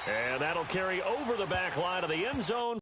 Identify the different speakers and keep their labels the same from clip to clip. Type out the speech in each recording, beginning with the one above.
Speaker 1: And that'll carry over the back line of the end zone.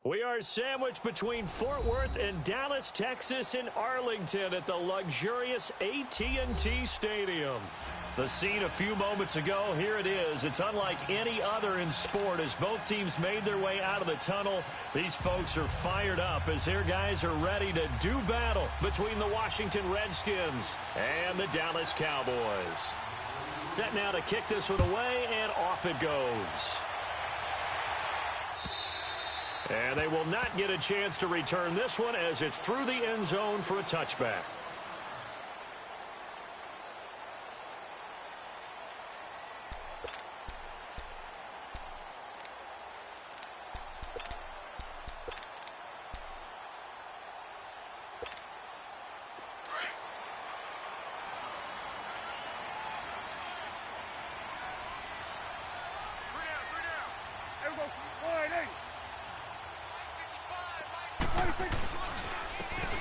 Speaker 1: We are sandwiched between Fort Worth and Dallas, Texas, and Arlington at the luxurious AT&T Stadium. The scene a few moments ago, here it is. It's unlike any other in sport as both teams made their way out of the tunnel. These folks are fired up as their guys are ready to do battle between the Washington Redskins and the Dallas Cowboys. Set now to kick this one away, and off it goes. And they will not get a chance to return this one as it's through the end zone for a touchback.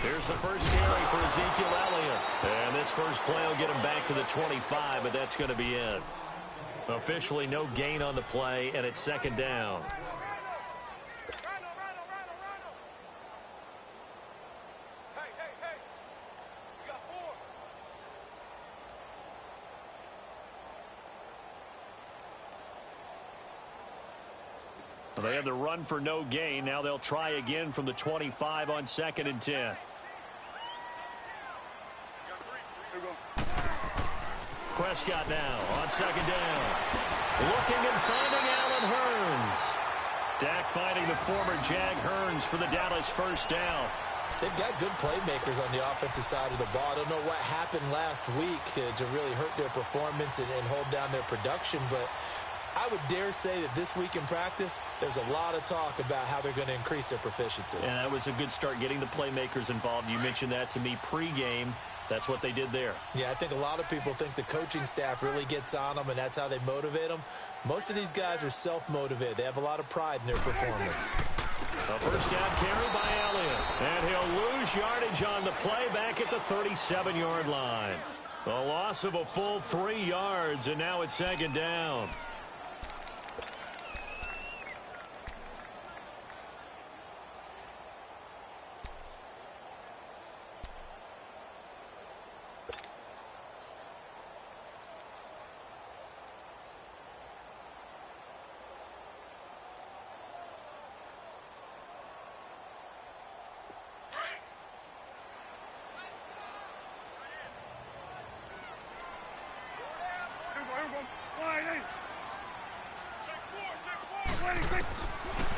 Speaker 1: Here's the first carry for Ezekiel Elliott. And this first play will get him back to the 25, but that's going to be it. Officially no gain on the play, and it's second down. They had the run for no gain. Now they'll try again from the 25 on 2nd and 10. Prescott now on 2nd down. Looking and finding Allen Hurns. Dak finding the former Jag Hurns for the Dallas first down.
Speaker 2: They've got good playmakers on the offensive side of the ball. I don't know what happened last week to really hurt their performance and hold down their production, but I would dare say that this week in practice, there's a lot of talk about how they're going to increase their proficiency.
Speaker 1: And that was a good start, getting the playmakers involved. You mentioned that to me pregame. That's what they did there. Yeah,
Speaker 2: I think a lot of people think the coaching staff really gets on them, and that's how they motivate them. Most of these guys are self-motivated. They have a lot of pride in their performance.
Speaker 1: A first down carry by Elliott. And he'll lose yardage on the play back at the 37-yard line. A loss of a full 3 yards, and now it's 2nd down.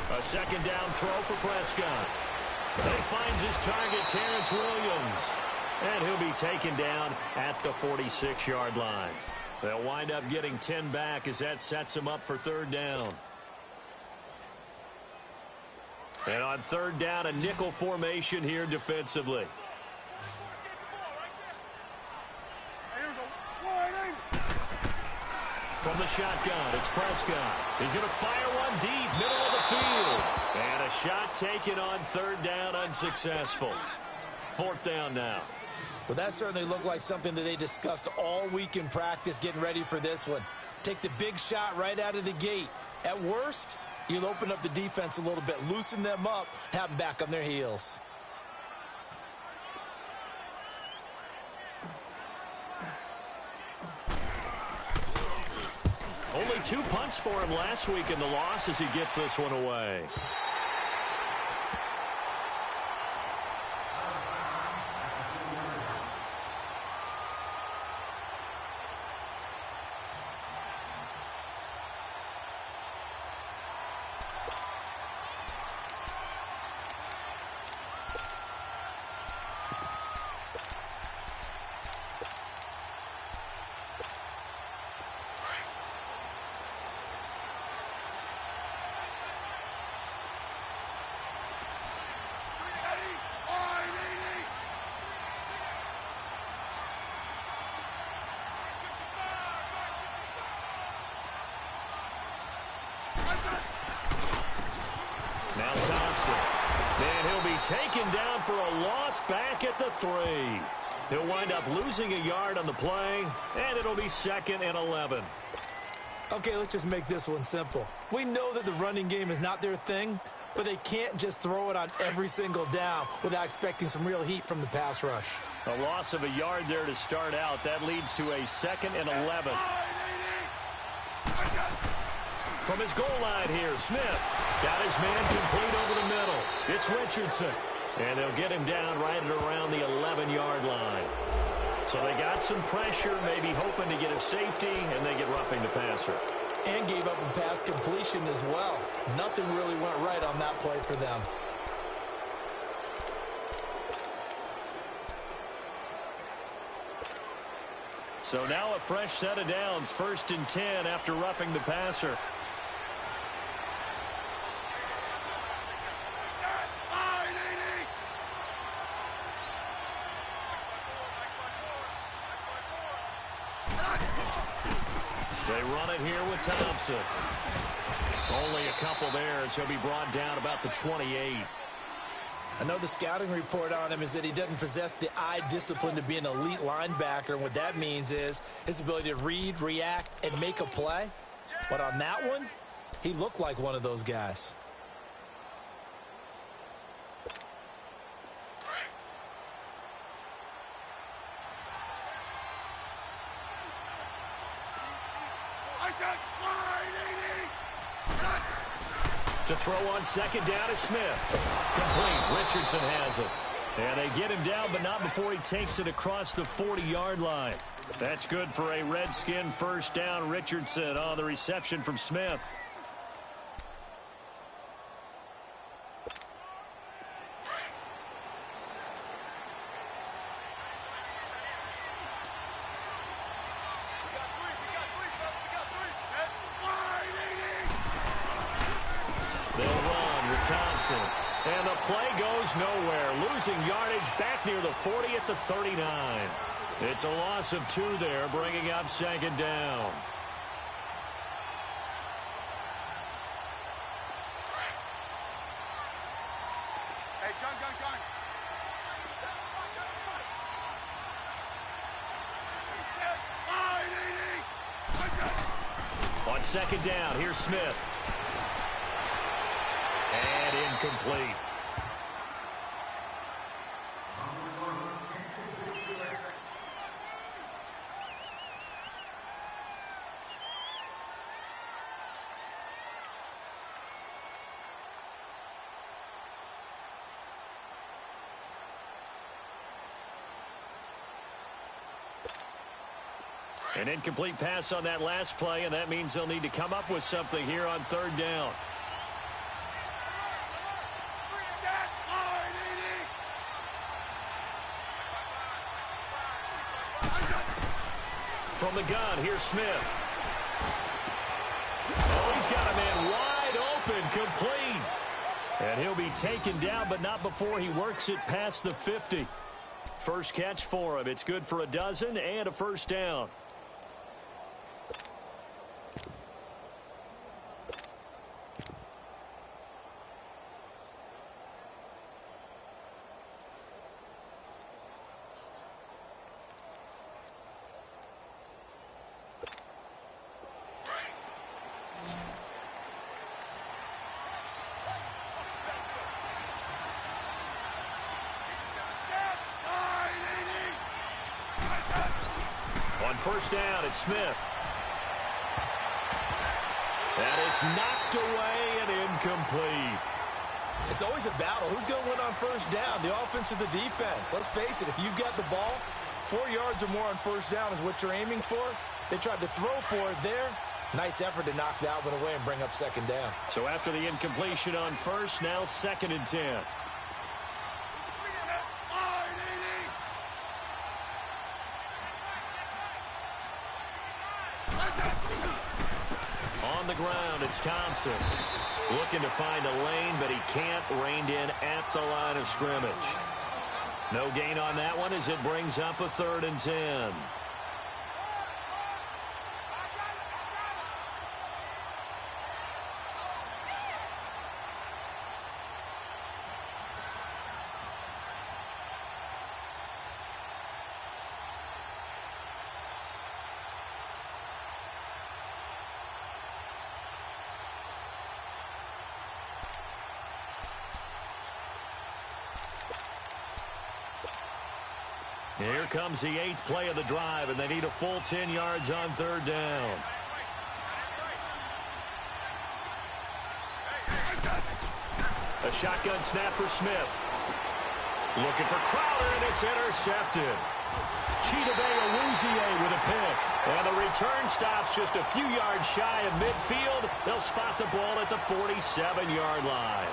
Speaker 1: A 2nd down throw for Prescott. He finds his target, Terrence Williams. And he'll be taken down at the 46-yard line. They'll wind up getting 10 back as that sets him up for 3rd down. And on 3rd down, a nickel formation here defensively. From the shotgun, it's Prescott. He's going to fire one deep, middle of the field. And a shot taken on 3rd down, unsuccessful. 4th down now.
Speaker 2: Well, that certainly looked like something that they discussed all week in practice getting ready for this one. Take the big shot right out of the gate. At worst, you'll open up the defense a little bit, loosen them up, have them back on their heels.
Speaker 1: Only 2 punts for him last week in the loss as he gets this one away. Now Thompson. And he'll be taken down for a loss back at the 3. He'll wind up losing a yard on the play, and it'll be 2nd and 11.
Speaker 2: Okay, let's just make this one simple. We know that the running game is not their thing. but they can't just throw it on every single down without expecting some real heat from the pass rush.
Speaker 1: A loss of a yard there to start out. That leads to a 2nd and 11. From his goal line here, Smith got his man complete over the middle. It's Richardson. And they'll get him down right at around the 11-yard line. So they got some pressure, maybe hoping to get a safety, and they get roughing the passer.
Speaker 2: And gave up a pass completion as well. Nothing really went right on that play for them.
Speaker 1: So now a fresh set of downs, 1st and 10 after roughing the passer. They run it here with Thompson. Only a couple there as he'll be brought down about the 28.
Speaker 2: I know the scouting report on him is that he doesn't possess the eye discipline to be an elite linebacker. And what that means is his ability to read, react, and make a play. But on that one, he looked like one of those guys.
Speaker 1: To throw on 2nd down is Smith. Complete. Richardson has it. And they get him down, but not before he takes it across the 40-yard line. That's good for a Redskin 1st down. Richardson on the reception from Smith. Thompson. And the play goes nowhere. Losing yardage back near the 40 at the 39. It's a loss of 2 there, bringing up 2nd down.
Speaker 3: Hey, gun.
Speaker 1: On 2nd down, here's Smith. And incomplete. An incomplete pass on that last play, and that means they'll need to come up with something here on 3rd down. From the gun, here's Smith. Oh, he's got a man wide open, complete. And he'll be taken down, but not before he works it past the 50. First catch for him. It's good for a dozen and a 1st down. On 1st down, it's Smith. And it's knocked away and incomplete.
Speaker 2: It's always a battle. Who's going to win on 1st down, the offense or the defense? Let's face it, if you've got the ball, 4 yards or more on 1st down is what you're aiming for. They tried to throw for it there. Nice effort to knock that one away and bring up 2nd down.
Speaker 1: So after the incompletion on 1st, now 2nd and 10. On the ground, it's Thompson. Looking to find a lane, but he can't. Reined in at the line of scrimmage. No gain on that one as it brings up a 3rd and 10. Here comes the 8th play of the drive, and they need a full 10 yards on 3rd down. A shotgun snap for Smith. Looking for Crowder, and it's intercepted. Chidobe with a pick. And the return stops just a few yards shy of midfield. They'll spot the ball at the 47-yard line.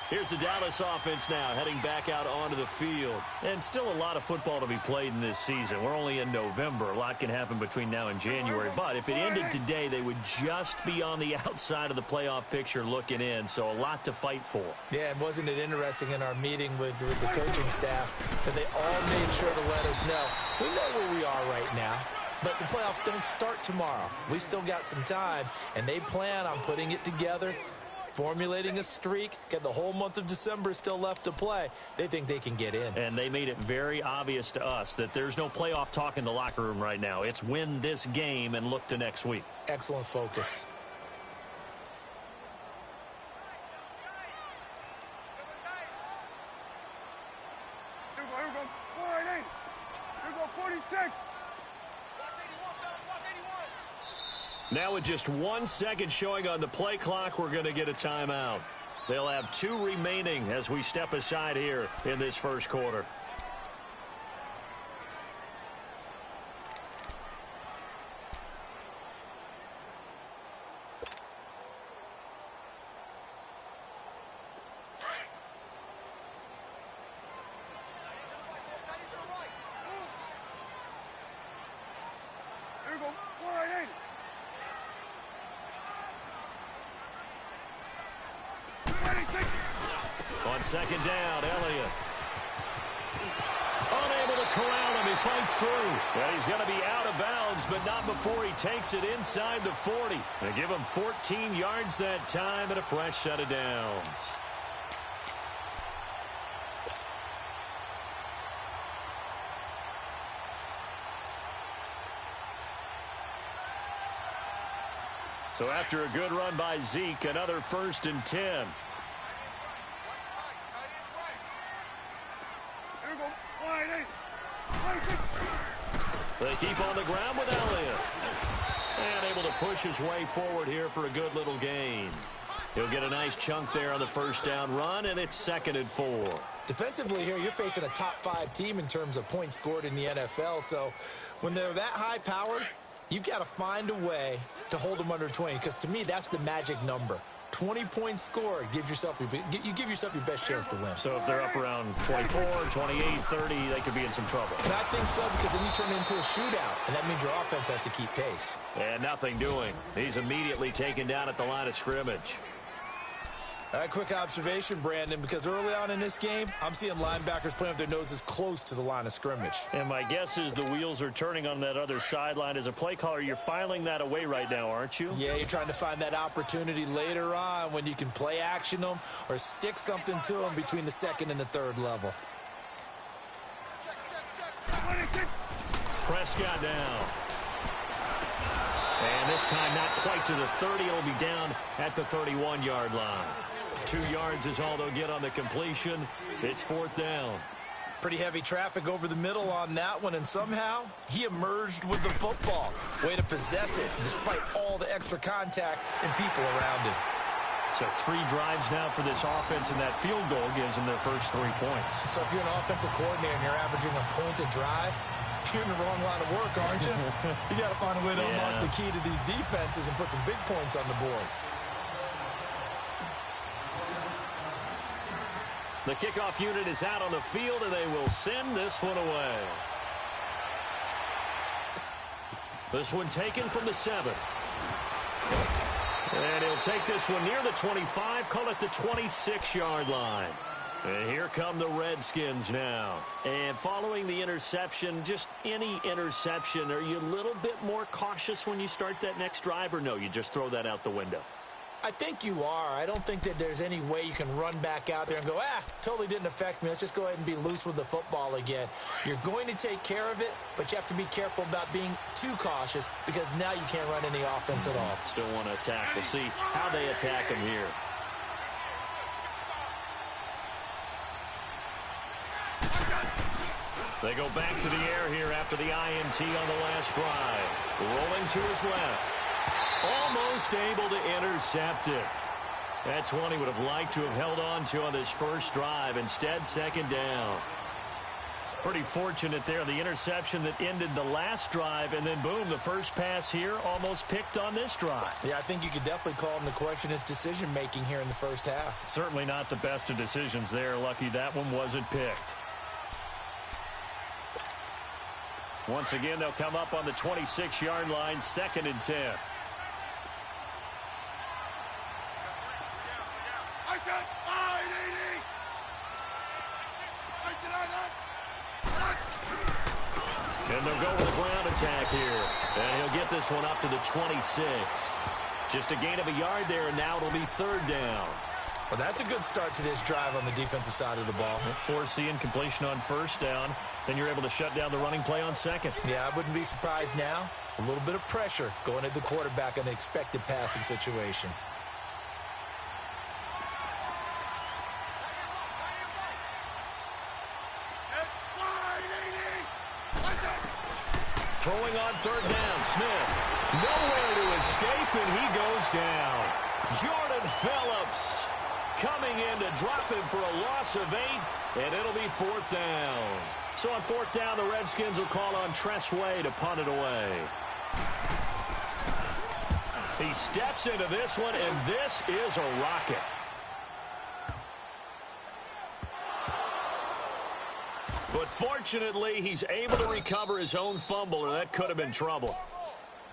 Speaker 1: Here's the Dallas offense now, heading back out onto the field. And still a lot of football to be played in this season. We're only in November. A lot can happen between now and January. But if it ended today, they would just be on the outside of the playoff picture looking in. So a lot to fight for.
Speaker 2: Yeah, and wasn't it interesting in our meeting with the coaching staff that they all made sure to let us know, we know where we are right now. But the playoffs don't start tomorrow. We still got some time, and they plan on putting it together, formulating a streak, get the whole month of December still left to play. They think they can get in.
Speaker 1: And they made it very obvious to us that there's no playoff talk in the locker room right now. It's win this game and look to next week.
Speaker 2: Excellent focus.
Speaker 3: Here we go. 488. Here we go. 46.
Speaker 1: Now with just 1 second showing on the play clock, we're going to get a timeout. They'll have 2 remaining as we step aside here in this first quarter.
Speaker 3: Here we go. 488.
Speaker 1: On second down, Elliott. Unable to corral him. He fights through. Well, he's going to be out of bounds, but not before he takes it inside the 40. They give him 14 yards that time and a fresh set of downs. So after a good run by Zeke, another 1st and 10. They keep on the ground with Elliott. And able to push his way forward here for a good little gain. He'll get a nice chunk there on the 1st down run, and it's 2nd and 4.
Speaker 2: Defensively here, you're facing a top 5 team in terms of points scored in the NFL. So when they're that high powered, you've got to find a way to hold them under 20, because to me, that's the magic number. 20 points scored, you give yourself your best chance to win.
Speaker 1: So if they're up around 24, 28, 30, they could be in some trouble.
Speaker 2: And I think so, because then you turn it into a shootout, and that means your offense has to keep pace.
Speaker 1: And nothing doing. He's immediately taken down at the line of scrimmage.
Speaker 2: A quick observation, Brandon, because early on in this game, I'm seeing linebackers playing with their noses close to the line of scrimmage.
Speaker 1: And my guess is the wheels are turning on that other sideline. As a play caller, you're filing that away right now, aren't you?
Speaker 2: Yeah, you're trying to find that opportunity later on when you can play action them or stick something to them between the 2nd and the 3rd level.
Speaker 1: Prescott down. And this time not quite to the 30. It'll be down at the 31-yard line. 2 yards is all they'll get on the completion. It's 4th down.
Speaker 2: Pretty heavy traffic over the middle on that one, and somehow he emerged with the football. Way to possess it, despite all the extra contact and people around him.
Speaker 1: So 3 drives now for this offense, and that field goal gives them their first 3 points.
Speaker 2: So if you're an offensive coordinator and you're averaging a point a drive, you're in the wrong line of work, aren't you? You got to find a way to unlock the key to these defenses and put some big points on the board.
Speaker 1: The kickoff unit is out on the field, and they will send this one away. This one taken from the 7. And he'll take this one near the 25, call it the 26-yard line. And here come the Redskins now. And following the interception, just any interception, are you a little bit more cautious when you start that next drive, or no, you just throw that out the window?
Speaker 2: I think you are. I don't think that there's any way you can run back out there and go, totally didn't affect me. Let's just go ahead and be loose with the football again. You're going to take care of it, but you have to be careful about being too cautious because now you can't run any offense at all.
Speaker 1: Still want to attack. We'll see how they attack him here. They go back to the air here after the INT on the last drive. Rolling to his left. Almost able to intercept it. That's one he would have liked to have held on to on this first drive. Instead, second down. Pretty fortunate there. The interception that ended the last drive, and then, boom, the first pass here almost picked on this drive.
Speaker 2: Yeah, I think you could definitely call him to question his decision-making here in the first half.
Speaker 1: Certainly not the best of decisions there. Lucky that one wasn't picked. Once again, they'll come up on the 26-yard line, 2nd and 10. And they'll go with a ground attack here. And he'll get this one up to the 26. Just a gain of a yard there, and now it'll be 3rd down.
Speaker 2: Well, that's a good start to this drive on the defensive side of the ball.
Speaker 1: Forcing completion on 1st down. Then you're able to shut down the running play on 2nd.
Speaker 2: Yeah, I wouldn't be surprised now. A little bit of pressure going at the quarterback in an expected passing situation.
Speaker 1: Throwing on 3rd down, Smith. Nowhere to escape, and he goes down. Jordan Phillips coming in to drop him for a loss of 8, and it'll be 4th down. So on 4th down, the Redskins will call on Tressway to punt it away. He steps into this one, and this is a rocket. But fortunately, he's able to recover his own fumble, or that could have been trouble.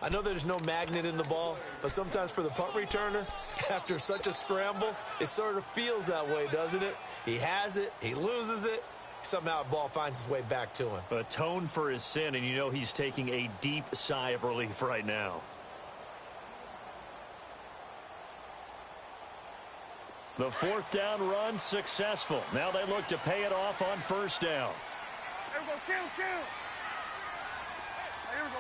Speaker 2: I know there's no magnet in the ball, but sometimes for the punt returner, after such a scramble, it sort of feels that way, doesn't it? He has it, he loses it, somehow the ball finds its way back to him.
Speaker 1: Atone for his sin, and you know he's taking a deep sigh of relief right now. The 4th down run successful. Now they look to pay it off on 1st down.
Speaker 3: Here we go, kill. Here we go.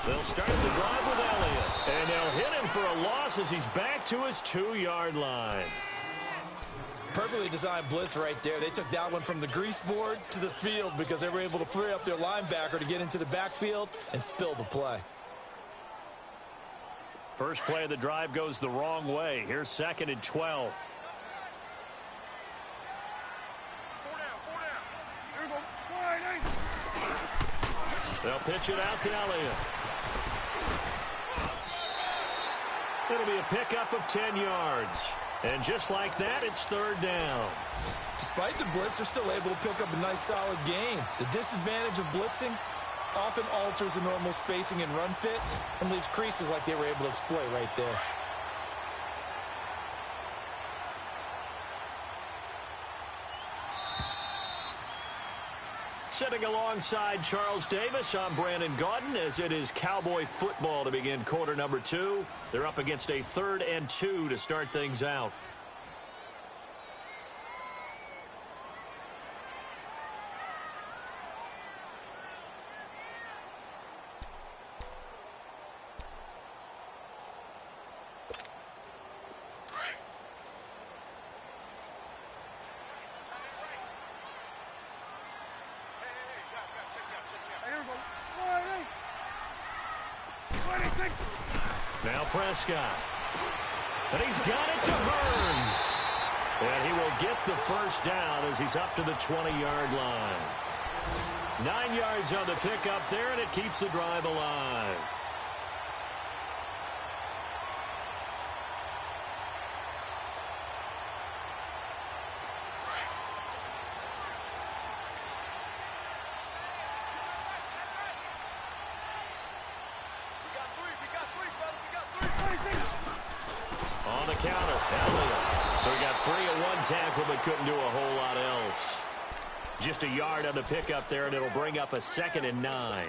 Speaker 1: They'll start the drive with Elliott, and they'll hit him for a loss as he's back to his 2-yard line.
Speaker 2: Perfectly designed blitz right there. They took that one from the grease board to the field because they were able to free up their linebacker to get into the backfield and spill the play.
Speaker 1: First play of the drive goes the wrong way. Here's 2nd and 12.
Speaker 3: Here we go. 4-8.
Speaker 1: They'll pitch it out to Elliott. It'll be a pickup of 10 yards. And just like that, it's 3rd down.
Speaker 2: Despite the blitz, they're still able to pick up a nice, solid gain. The disadvantage of blitzing often alters the normal spacing and run fits and leaves creases like they were able to exploit right there.
Speaker 1: Sitting alongside Charles Davis, I'm Brandon Gaudin, as it is Cowboy football to begin quarter number 2. They're up against a 3rd and 2 to start things out. Now Prescott. And he's got it to Burns. And he will get the 1st down as he's up to the 20-yard line. 9 yards on the pickup there, and it keeps the drive alive. On the counter, Elliott. So he got free of one tackle, but couldn't do a whole lot else. Just a yard on the pickup there, and it'll bring up a 2nd and 9.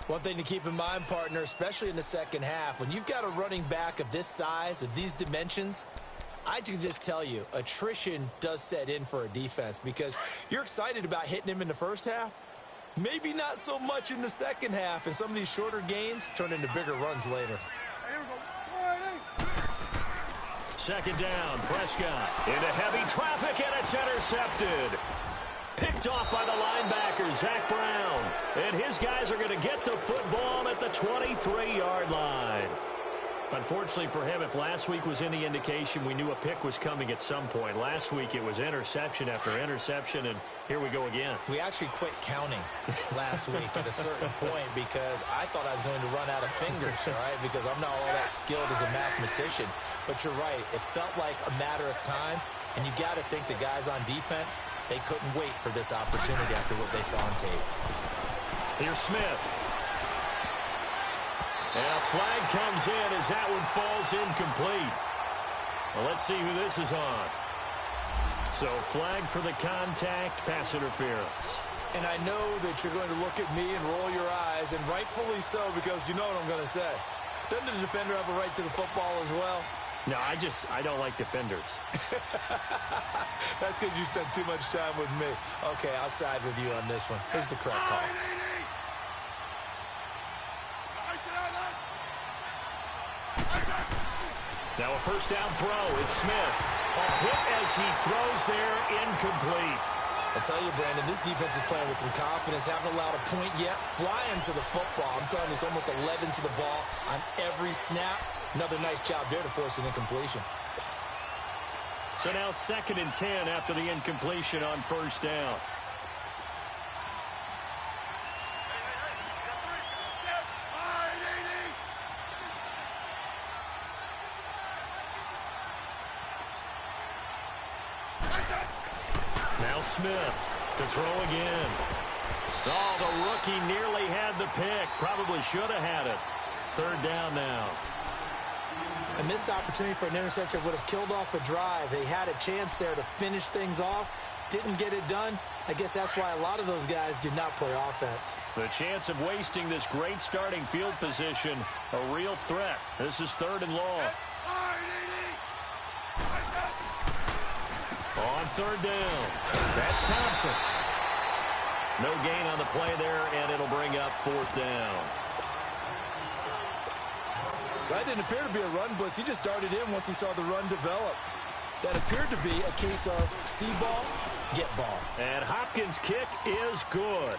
Speaker 2: One thing to keep in mind, partner, especially in the second half, when you've got a running back of this size, of these dimensions, I can just tell you, attrition does set in for a defense because you're excited about hitting him in the first half. Maybe not so much in the second half, and some of these shorter gains turn into bigger runs later.
Speaker 1: Second down, Prescott into heavy traffic, and it's intercepted. Picked off by the linebacker, Zach Brown. And his guys are going to get the football at the 23-yard line. Unfortunately for him, if last week was any indication, we knew a pick was coming at some point. Last week it was interception after interception, and here we go again.
Speaker 2: We actually quit counting last week at a certain point because I thought I was going to run out of fingers, all right, because I'm not all that skilled as a mathematician. But you're right. It felt like a matter of time, and you got to think the guys on defense, they couldn't wait for this opportunity after what they saw on tape.
Speaker 1: Here's Smith. And a flag comes in as that one falls incomplete. Well, let's see who this is on. So flag for the contact, pass interference.
Speaker 2: And I know that you're going to look at me and roll your eyes, and rightfully so, because you know what I'm going to say. Doesn't the defender have a right to the football as well?
Speaker 1: No, I don't like defenders.
Speaker 2: That's because you spent too much time with me. Okay, I'll side with you on this one. Here's the correct call.
Speaker 1: Now a first down throw. It's Smith. A hit as he throws there, incomplete.
Speaker 2: I tell you, Brandon, this defense is playing with some confidence. Haven't allowed a point yet. Flying to the football. I'm telling you, it's almost 11 to the ball on every snap. Another nice job there to force an incompletion.
Speaker 1: So now 2nd and 10 after the incompletion on first down. Now Smith to throw again. Oh, the rookie nearly had the pick. Probably should have had it. 3rd down now.
Speaker 2: A missed opportunity for an interception would have killed off a drive. They had a chance there to finish things off. Didn't get it done. I guess that's why a lot of those guys did not play offense.
Speaker 1: The chance of wasting this great starting field position, a real threat. This is 3rd and long. On 3rd down, that's Thompson. No gain on the play there, and it'll bring up 4th down.
Speaker 2: That didn't appear to be a run blitz. He just darted in once he saw the run develop. That appeared to be a case of see ball, get ball.
Speaker 1: And Hopkins' kick is good.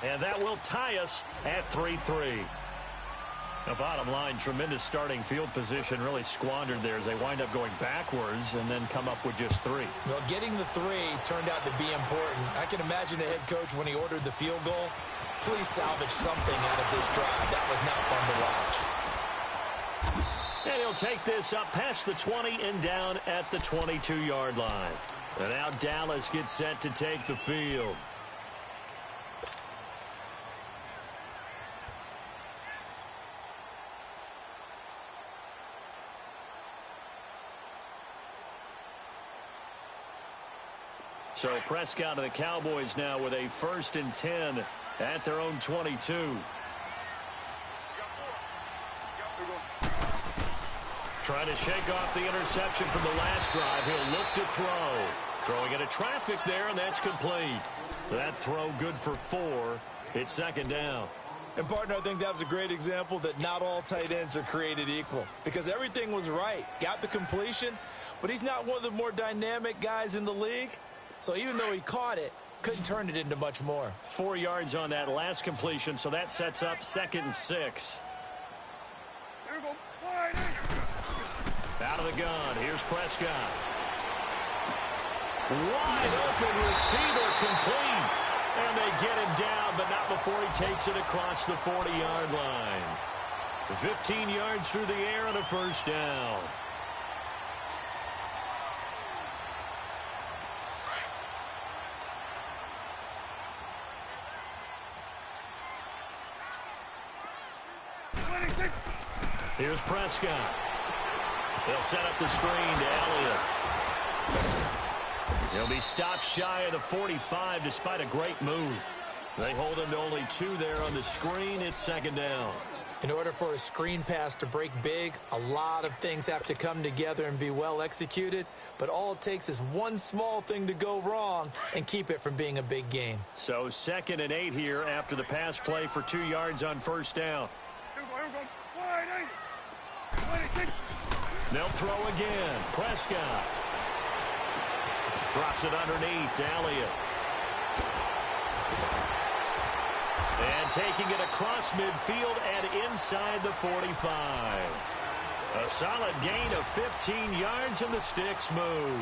Speaker 1: And that will tie us at 3-3. The bottom line, tremendous starting field position, really squandered there as they wind up going backwards and then come up with just 3.
Speaker 2: Well, getting the 3 turned out to be important. I can imagine the head coach when he ordered the field goal. Please salvage something out of this drive. That was not fun to watch.
Speaker 1: And he'll take this up past the 20 and down at the 22-yard line. And now Dallas gets set to take the field. So Prescott of the Cowboys now with a 1st and 10 at their own 22. Trying to shake off the interception from the last drive. He'll look to throw. Throwing into traffic there, and that's complete. That throw good for 4. It's 2nd down.
Speaker 2: And, partner, I think that was a great example that not all tight ends are created equal. Because everything was right. Got the completion, but he's not one of the more dynamic guys in the league. So even though he caught it, couldn't turn it into much more.
Speaker 1: 4 yards on that last completion, so that sets up 2nd and 6. Out of the gun, here's Prescott. Wide open receiver complete. And they get him down, but not before he takes it across the 40-yard line. 15 yards through the air and a 1st down. Here's Prescott. They'll set up the screen to Elliott. He'll be stopped shy of the 45 despite a great move. They hold him to only 2 there on the screen. It's second down.
Speaker 2: In order for a screen pass to break big, a lot of things have to come together and be well executed. But all it takes is one small thing to go wrong and keep it from being a big game.
Speaker 1: So 2nd and 8 here after the pass play for 2 yards on first down. They'll throw again. Prescott drops it underneath to Elliott. And taking it across midfield and inside the 45. A solid gain of 15 yards and the sticks move.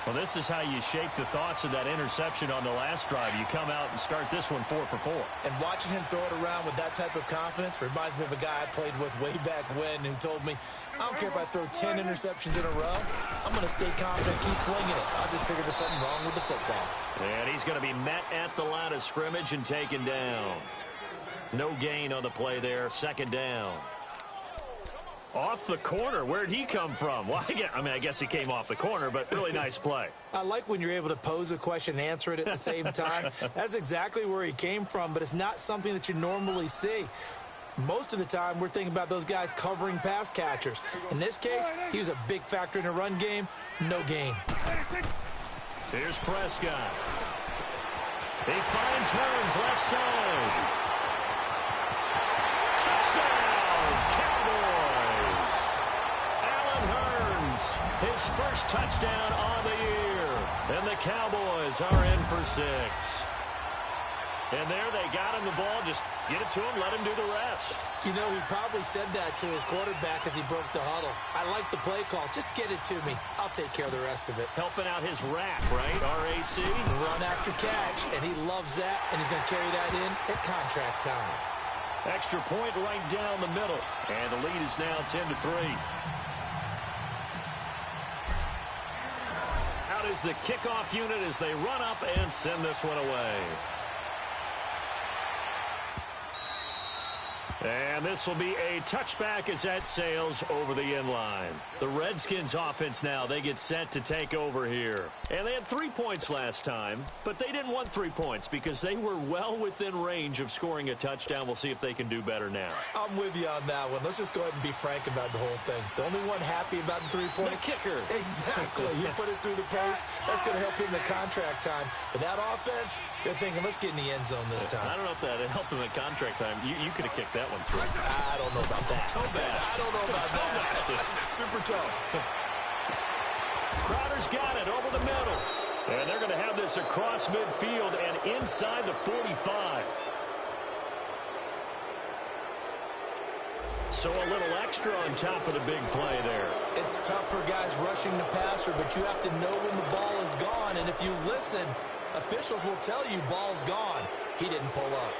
Speaker 1: Well, this is how you shape the thoughts of that interception on the last drive. You come out and start this one 4 for 4.
Speaker 2: And watching him throw it around with that type of confidence reminds me of a guy I played with way back when who told me, I don't care if I throw 10 interceptions in a row. I'm going to stay confident, keep flinging it. I'll just figure there's something wrong with the football.
Speaker 1: And he's going to be met at the line of scrimmage and taken down. No gain on the play there. Second down. Off the corner. Where'd he come from? Well, I guess he came off the corner, but really nice play.
Speaker 2: I like when you're able to pose a question and answer it at the same time. That's exactly where he came from, but it's not something that you normally see. Most of the time, we're thinking about those guys covering pass catchers. In this case, he was a big factor in the run game. No gain.
Speaker 1: Here's Prescott. He finds Hearns left side. Touchdown, Cowboys. Allen Hearns, his first touchdown on the year. And the Cowboys are in for 6. And there they got him the ball. Just get it to him, let him do the rest.
Speaker 2: You know, he probably said that to his quarterback as he broke the huddle. I like the play call. Just get it to me. I'll take care of the rest of it.
Speaker 1: Helping out his rack, right? RAC.
Speaker 2: Run after catch, and he loves that, and he's going to carry that in at contract time.
Speaker 1: Extra point right down the middle. And the lead is now 10-3. Out is the kickoff unit as they run up and send this one away. And this will be a touchback as that sails over the end line. The Redskins offense now, they get set to take over here. And they had 3 points last time, but they didn't want 3 points because they were well within range of scoring a touchdown. We'll see if they can do better now.
Speaker 2: I'm with you on that one. Let's just go ahead and be frank about the whole thing. The only one happy about the 3-point.
Speaker 1: The kicker.
Speaker 2: Exactly. You put it through the post. That's going to help him in the contract time. But that offense, they're thinking, let's get in the end zone this time.
Speaker 1: I don't know if that helped him in contract time. You could have kicked that one through.
Speaker 2: I don't know about that.
Speaker 1: Toe bash.
Speaker 2: I don't know about that. Super toe.
Speaker 1: Crowder's got it over the middle. And they're going to have this across midfield and inside the 45. So a little extra on top of the big play there.
Speaker 2: It's tough for guys rushing the passer, but you have to know when the ball is gone. And if you listen, officials will tell you ball's gone. He didn't pull up.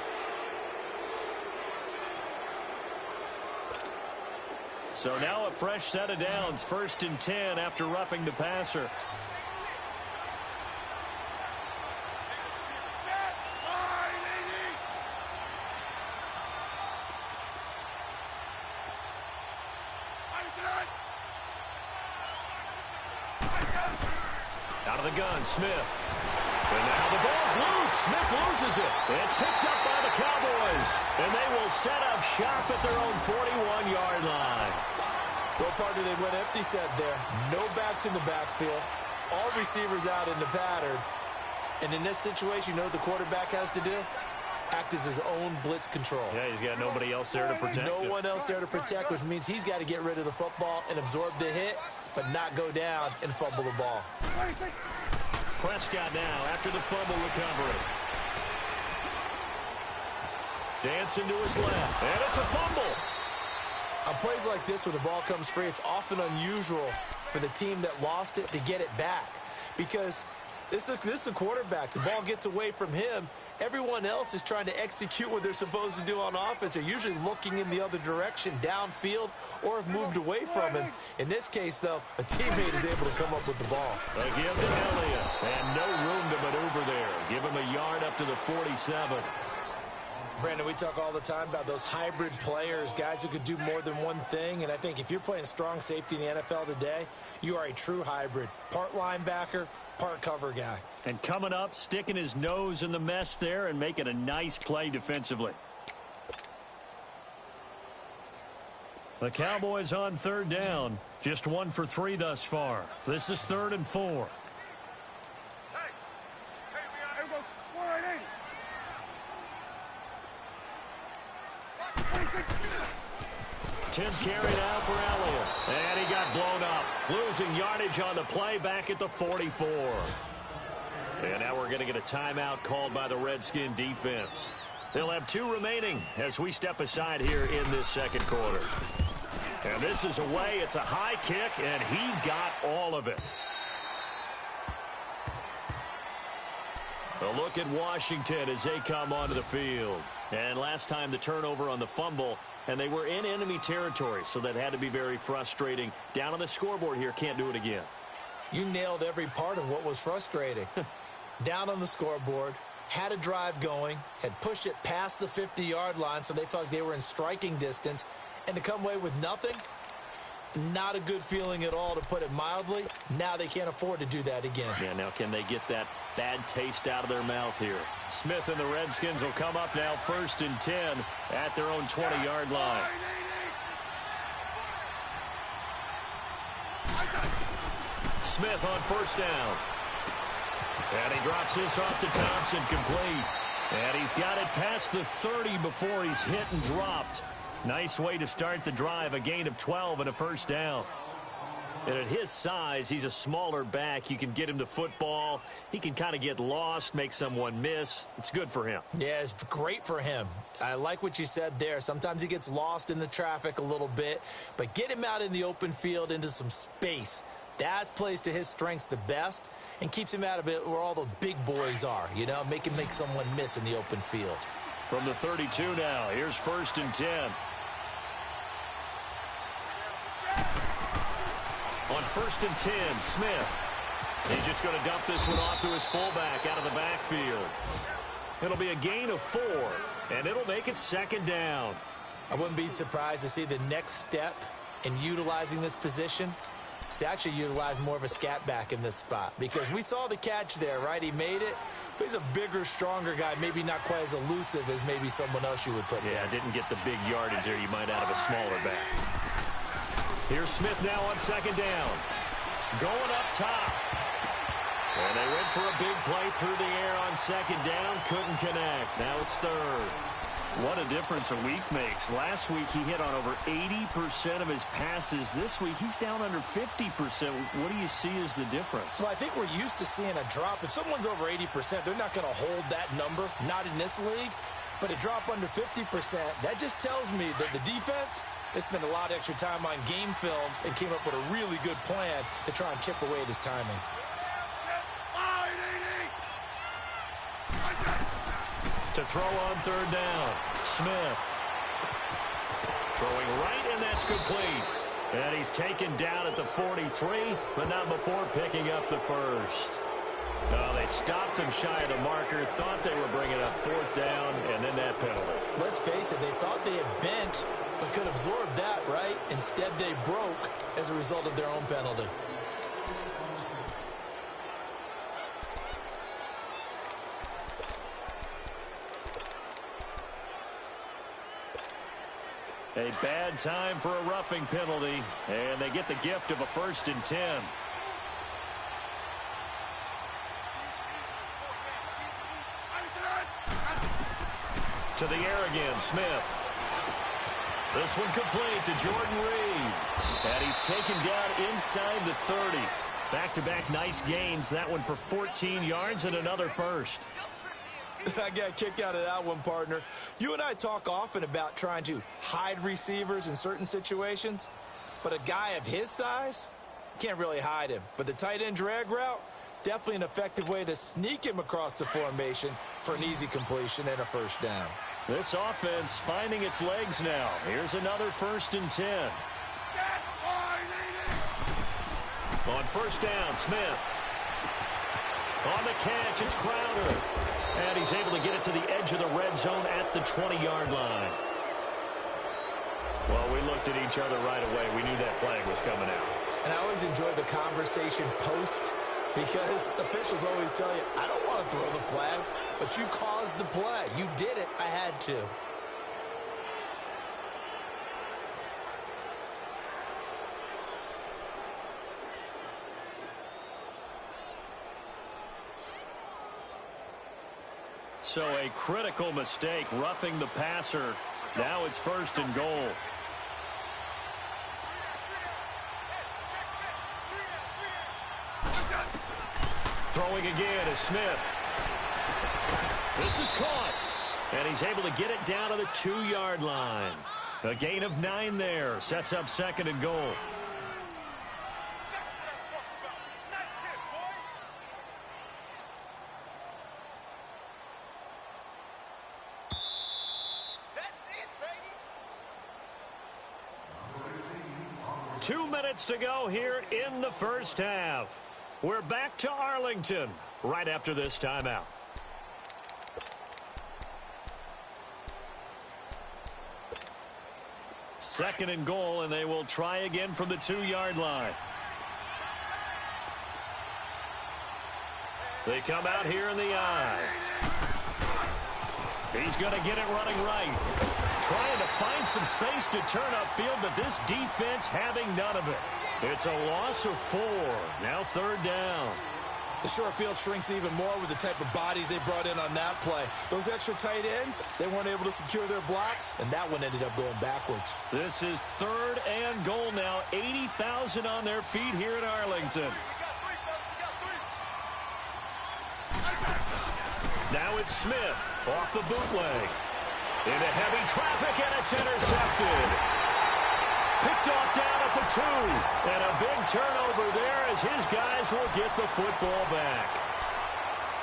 Speaker 1: So now a fresh set of downs, 1st and 10 after roughing the passer. Out of the gun, Smith. And now the ball's loose. Smith loses it. It's picked up by the Cowboys. And they will set up shop at their own 41-yard line.
Speaker 2: Well, partner, they went empty set there. No backs in the backfield. All receivers out in the pattern. And in this situation, you know what the quarterback has to do? Act as his own blitz control.
Speaker 1: Yeah, he's got nobody else there to protect
Speaker 2: him. No one else there to protect, which means he's got to get rid of the football and absorb the hit, but not go down and fumble the ball.
Speaker 1: Prescott now after the fumble recovery. Dancing to his left, and it's a fumble.
Speaker 2: On plays like this, when the ball comes free, it's often unusual for the team that lost it to get it back. Because this is the quarterback. The ball gets away from him. Everyone else is trying to execute what they're supposed to do on offense. They're usually looking in the other direction, downfield, or have moved away from him. In this case, though, a teammate is able to come up with the ball.
Speaker 1: They give to Elliott, and no room to maneuver there. Give him a yard up to the 47.
Speaker 2: Brandon, we talk all the time about those hybrid players, guys who could do more than one thing. And I think if you're playing strong safety in the NFL today, you are a true hybrid. Part linebacker, part cover guy.
Speaker 1: And coming up, sticking his nose in the mess there and making a nice play defensively. The Cowboys on third down. Just 1 for 3 thus far. This is 3rd and 4. Tim carry now for Elliott. And he got blown up. Losing yardage on the play back at the 44. And now we're going to get a timeout called by the Redskin defense. They'll have 2 remaining as we step aside here in this second quarter. And this is away. It's a high kick, and he got all of it. A look at Washington as they come onto the field. And last time the turnover on the fumble, and they were in enemy territory, so that had to be very frustrating. Down on the scoreboard here, can't do it again.
Speaker 2: You nailed every part of what was frustrating. Down on the scoreboard, had a drive going, had pushed it past the 50-yard line, so they felt like they were in striking distance, and to come away with nothing, not a good feeling at all, to put it mildly. Now they can't afford to do that again.
Speaker 1: Yeah, now can they get that bad taste out of their mouth here? Smith and the Redskins will come up now 1st and 10 at their own 20-yard line. Smith on 1st down. And he drops this off to Thompson, complete. And he's got it past the 30 before he's hit and dropped. Nice way to start the drive, a gain of 12 and a 1st down. And at his size, he's a smaller back. You can get him to football. He can kind of get lost, make someone miss. It's good for him.
Speaker 2: Yeah, it's great for him. I like what you said there. Sometimes he gets lost in the traffic a little bit, but get him out in the open field into some space. That plays to his strengths the best and keeps him out of it where all the big boys are, you know, make him make someone miss in the open field.
Speaker 1: From the 32 now, here's 1st and 10. On 1st and 10, Smith. He's just going to dump this one off to his fullback out of the backfield. It'll be a gain of 4, and it'll make it 2nd down.
Speaker 2: I wouldn't be surprised to see the next step in utilizing this position is to actually utilize more of a scat back in this spot, because we saw the catch there, right? He made it, but he's a bigger, stronger guy, maybe not quite as elusive as maybe someone else you would put there.
Speaker 1: Yeah, didn't get the big yardage there you might out of a smaller back. Here's Smith now on 2nd down. Going up top. And they went for a big play through the air on 2nd down. Couldn't connect. Now it's 3rd. What a difference a week makes. Last week he hit on over 80% of his passes. This week he's down under 50%. What do you see as the difference?
Speaker 2: Well, I think we're used to seeing a drop. If someone's over 80%, they're not going to hold that number. Not in this league. But a drop under 50%, that just tells me that the defense, they spent a lot of extra time on game films and came up with a really good plan to try and chip away at his timing.
Speaker 1: To throw on 3rd down, Smith. Throwing right, and that's complete. And he's taken down at the 43, but not before picking up the 1st. No, they stopped him shy of the marker, thought they were bringing up 4th down, and then that penalty.
Speaker 2: Let's face it, they thought they had bent, but could absorb that, right? Instead, they broke as a result of their own penalty.
Speaker 1: A bad time for a roughing penalty, and they get the gift of a 1st and 10. To the air again, Smith. This one complete to Jordan Reed. And he's taken down inside the 30. Back-to-back nice gains. That one for 14 yards and another 1st.
Speaker 2: I got a kick out of that one, partner. You and I talk often about trying to hide receivers in certain situations, but a guy of his size can't really hide him. But the tight end drag route, definitely an effective way to sneak him across the formation for an easy completion and a 1st down.
Speaker 1: This offense finding its legs now. Here's another 1st and 10. On 1st down, Smith. On the catch, it's Crowder. And he's able to get it to the edge of the red zone at the 20-yard line. Well, we looked at each other right away. We knew that flag was coming out.
Speaker 2: And I always enjoy the conversation post, because officials always tell you, I don't want to throw the flag, but you caused the play. You did it. I had to.
Speaker 1: So a critical mistake, roughing the passer. Now it's 1st and goal. Throwing again is Smith. This is caught. And he's able to get it down to the 2-yard line. A gain of 9 there. Sets up 2nd and goal. Two minutes to go here in the first half. We're back to Arlington right after this timeout. Second and goal, and they will try again from the 2-yard line. They come out here in the eye. He's going to get it running right. Trying to find some space to turn upfield, but this defense having none of it. It's a loss of 4. Now 3rd down.
Speaker 2: The short field shrinks even more with the type of bodies they brought in on that play. Those extra tight ends, they weren't able to secure their blocks, and that one ended up going backwards.
Speaker 1: This is 3rd and goal now. 80,000 on their feet here in Arlington. Now it's Smith off the bootleg. Into heavy traffic, and it's intercepted. Picked off down at the 2. And a big turnover there as his guys will get the football back.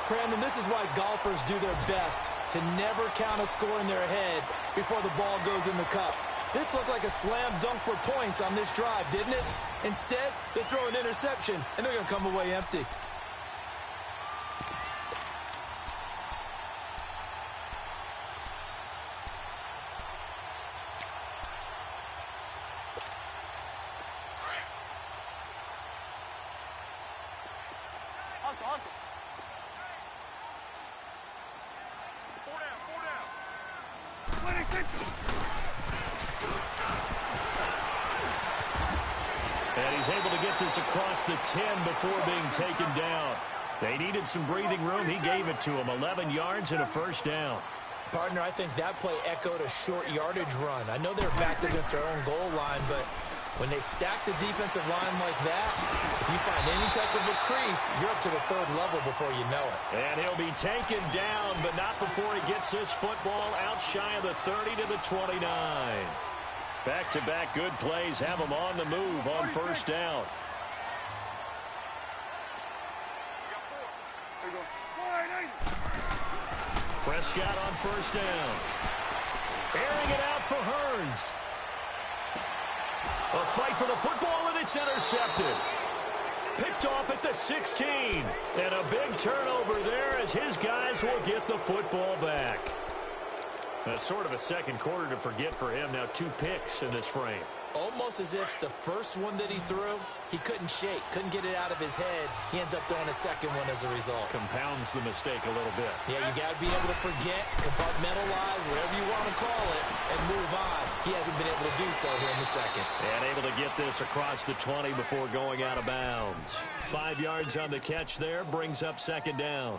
Speaker 2: Brandon, this is why golfers do their best to never count a score in their head before the ball goes in the cup. This looked like a slam dunk for points on this drive, didn't it? Instead, they throw an interception, and they're going to come away empty.
Speaker 3: Awesome. 4 down. 26.
Speaker 1: And he's able to get this across the 10 before being taken down. They needed some breathing room. He gave it to him. 11 yards and a 1st down.
Speaker 2: Partner, I think that play echoed a short yardage run. I know they're backed against their own goal line, but when they stack the defensive line like that, if you find any type of a crease, you're up to the 3rd level before you know it.
Speaker 1: And he'll be taken down, but not before he gets this football out shy of the 30 to the 29. Back-to-back good plays have him on the move on 1st down. Prescott on 1st down. Airing it out for Hearns. A fight for the football, and it's intercepted. Picked off at the 16. And a big turnover there as his guys will get the football back. That's sort of a second quarter to forget for him. Now 2 picks in this frame.
Speaker 2: Almost as if the first one that he threw, he couldn't shake, couldn't get it out of his head. He ends up throwing a second one as a result.
Speaker 1: Compounds the mistake a little bit.
Speaker 2: Yeah, you got to be able to forget, compartmentalize, whatever you want to call it, and move on. He hasn't been able to do so here in the second.
Speaker 1: And able to get this across the 20 before going out of bounds. 5 yards on the catch there, brings up 2nd down.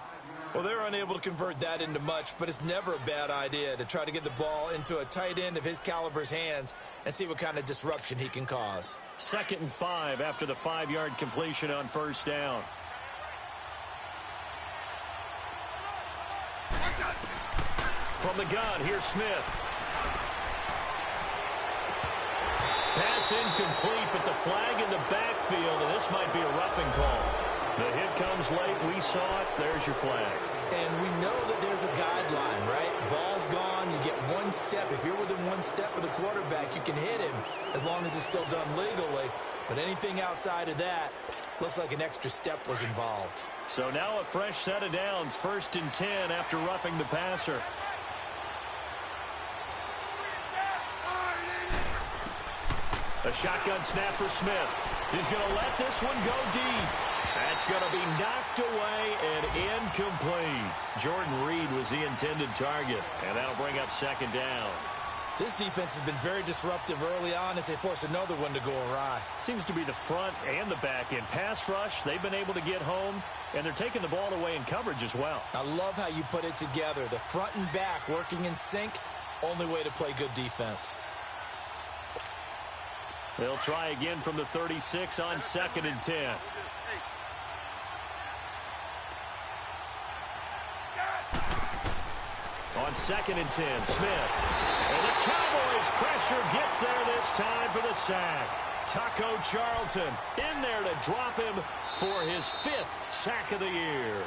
Speaker 2: Well, they're unable to convert that into much, but it's never a bad idea to try to get the ball into a tight end of his caliber's hands and see what kind of disruption he can cause.
Speaker 1: 2nd and 5 after the 5-yard completion on 1st down. From the gun, here's Smith. Pass incomplete, but the flag in the backfield, and this might be a roughing call. The hit comes late. We saw it. There's your flag.
Speaker 2: And we know that there's a guideline, right? Ball's gone. You get 1 step. If you're within 1 step of the quarterback, you can hit him as long as it's still done legally. But anything outside of that looks like an extra step was involved.
Speaker 1: So now a fresh set of downs, 1st and 10 after roughing the passer. A shotgun snap for Smith. He's going to let this one go deep. That's going to be knocked away and incomplete. Jordan Reed was the intended target, and that'll bring up 2nd down.
Speaker 2: This defense has been very disruptive early on as they force another one to go awry.
Speaker 1: Seems to be the front and the back end. Pass rush, they've been able to get home, and they're taking the ball away in coverage as well.
Speaker 2: I love how you put it together. The front and back working in sync, only way to play good defense.
Speaker 1: They'll try again from the 36 on 2nd and 10. On 2nd and 10, Smith. And the Cowboys pressure gets there this time for the sack. Taco Charlton in there to drop him for his 5th sack of the year.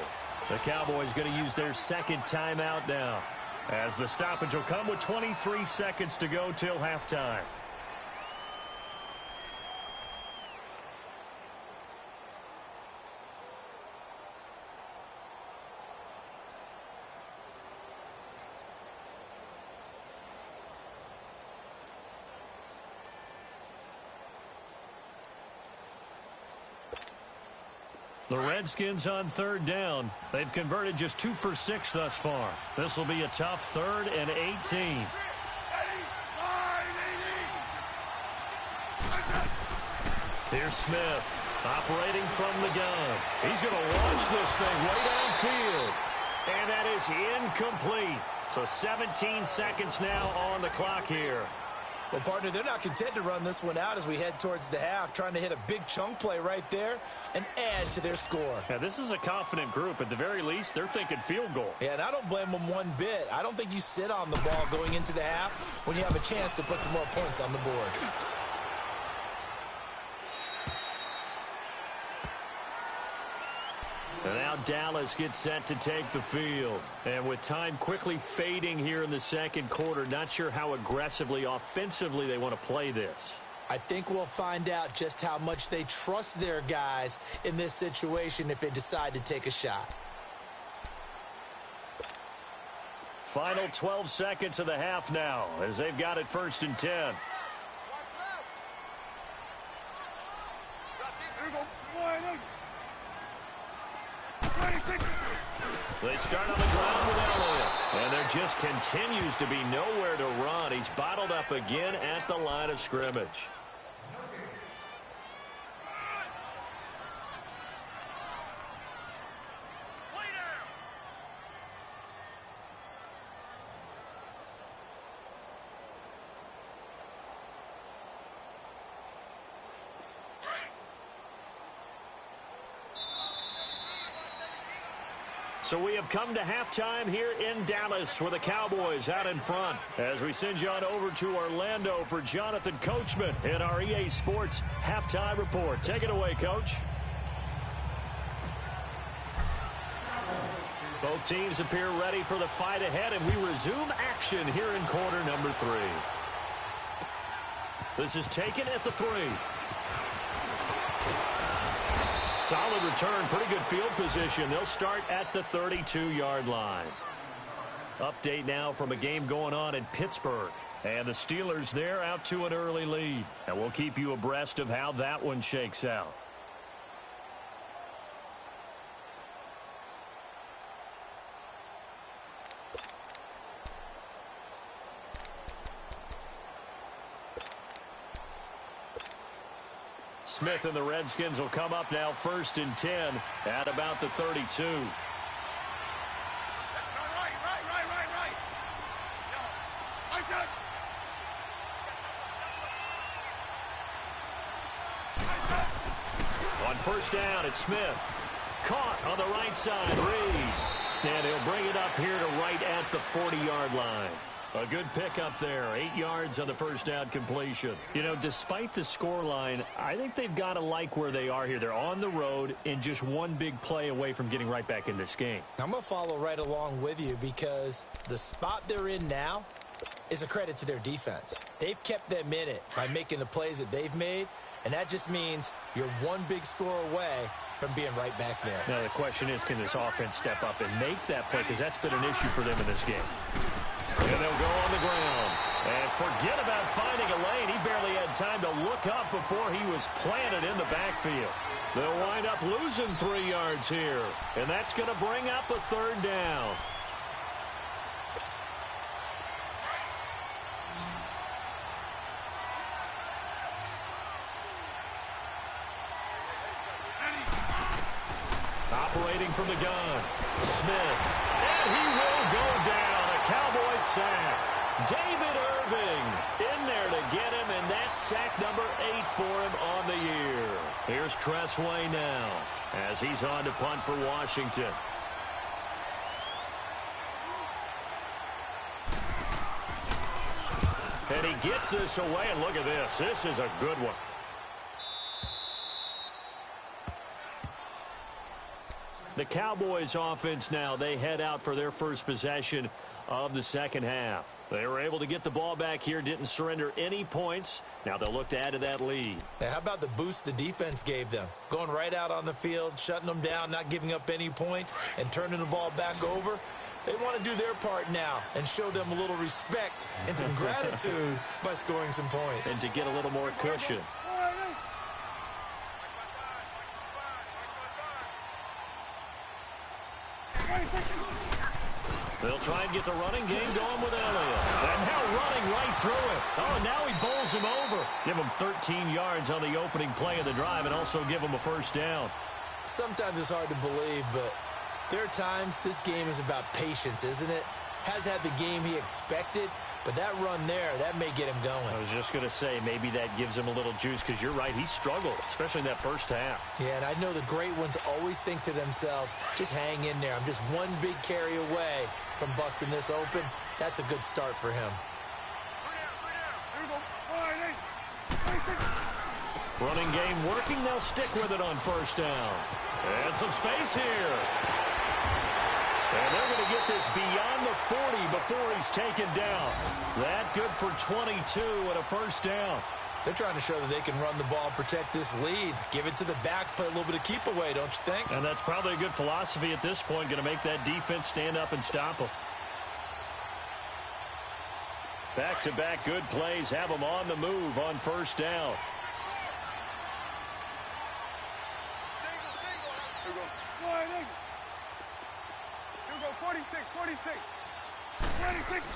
Speaker 1: The Cowboys going to use their 2nd timeout now, as the stoppage will come with 23 seconds to go till halftime. The Redskins on 3rd down. They've converted just 2 for 6 thus far. This will be a tough 3rd and 18. Here's Smith operating from the gun. He's going to launch this thing way downfield. And that is incomplete. So 17 seconds now on the clock here.
Speaker 2: Well, partner, they're not content to run this one out as we head towards the half, trying to hit a big chunk play right there and add to their score.
Speaker 1: Now, this is a confident group. At the very least, they're thinking field goal.
Speaker 2: Yeah, and I don't blame them one bit. I don't think you sit on the ball going into the half when you have a chance to put some more points on the board.
Speaker 1: And now Dallas gets set to take the field. And with time quickly fading here in the 2nd quarter, not sure how aggressively, offensively they want to play this.
Speaker 2: I think we'll find out just how much they trust their guys in this situation if they decide to take a shot.
Speaker 1: Final 12 seconds of the half now as they've got it 1st and 10. They start on the ground with Elliott, and there just continues to be nowhere to run. He's bottled up again at the line of scrimmage. So we have come to halftime here in Dallas with the Cowboys out in front. As we send you on over to Orlando for Jonathan Coachman in our EA Sports Halftime Report. Take it away, Coach. Both teams appear ready for the fight ahead, and we resume action here in quarter number 3. This is taken at the 3. Solid return, pretty good field position. They'll start at the 32-yard line. Update now from a game going on in Pittsburgh. And the Steelers there out to an early lead. And we'll keep you abreast of how that one shakes out. Smith and the Redskins will come up now 1st and 10 at about the 32.
Speaker 3: Right.
Speaker 1: On 1st down, it's Smith. Caught on the right side, Reed. And he'll bring it up here to right at the 40-yard line. A good pickup there, 8 yards on the 1st down completion. You know, despite the scoreline, I think they've got to like where they are here. They're on the road and just one big play away from getting right back in this game.
Speaker 2: I'm going to follow right along with you because the spot they're in now is a credit to their defense. They've kept them in it by making the plays that they've made, and that just means you're one big score away from being right back there.
Speaker 1: Now, the question is, can this offense step up and make that play? Because that's been an issue for them in this game. And they'll go on the ground. And forget about finding a lane. He barely had time to look up before he was planted in the backfield. They'll wind up losing 3 yards here. And that's going to bring up a 3rd down. Operating from the gun, Smith, and he will go down. A Cowboys sack. David Irving in there to get him, and that's sack number 8 for him on the year. Here's Tressway now as he's on to punt for Washington. And he gets this away, and look at this. This is a good one. The Cowboys offense now, they head out for their first possession of the second half. They were able to get the ball back here, didn't surrender any points. Now they'll look to add to that lead.
Speaker 2: Hey, how about the boost the defense gave them? Going right out on the field, shutting them down, not giving up any points, and turning the ball back over. They want to do their part now and show them a little respect and some gratitude by scoring some points.
Speaker 1: And to get a little more cushion. They'll try and get the running game going with Elliott. And now running right through it. Oh, now he bowls him over. Give him 13 yards on the opening play of the drive and also give him a 1st down.
Speaker 2: Sometimes it's hard to believe, but there are times this game is about patience, isn't it? Has had the game he expected, but that run there, that may get him going.
Speaker 1: I was just going to say, maybe that gives him a little juice because you're right, he struggled, especially in that first half.
Speaker 2: Yeah, and I know the great ones always think to themselves, just hang in there. I'm just one big carry away from busting this open. That's a good start for him.
Speaker 1: Running game working. They'll stick with it on 1st down. And some space here. And they're going to get this beyond the 40 before he's taken down. That good for 22 and a 1st down.
Speaker 2: They're trying to show that they can run the ball and protect this lead. Give it to the backs, play a little bit of keep away, don't you think?
Speaker 1: And that's probably a good philosophy at this point, going to make that defense stand up and stop them. Back-to-back good plays have them on the move on 1st down.
Speaker 3: Here we go. 46, 46. 26.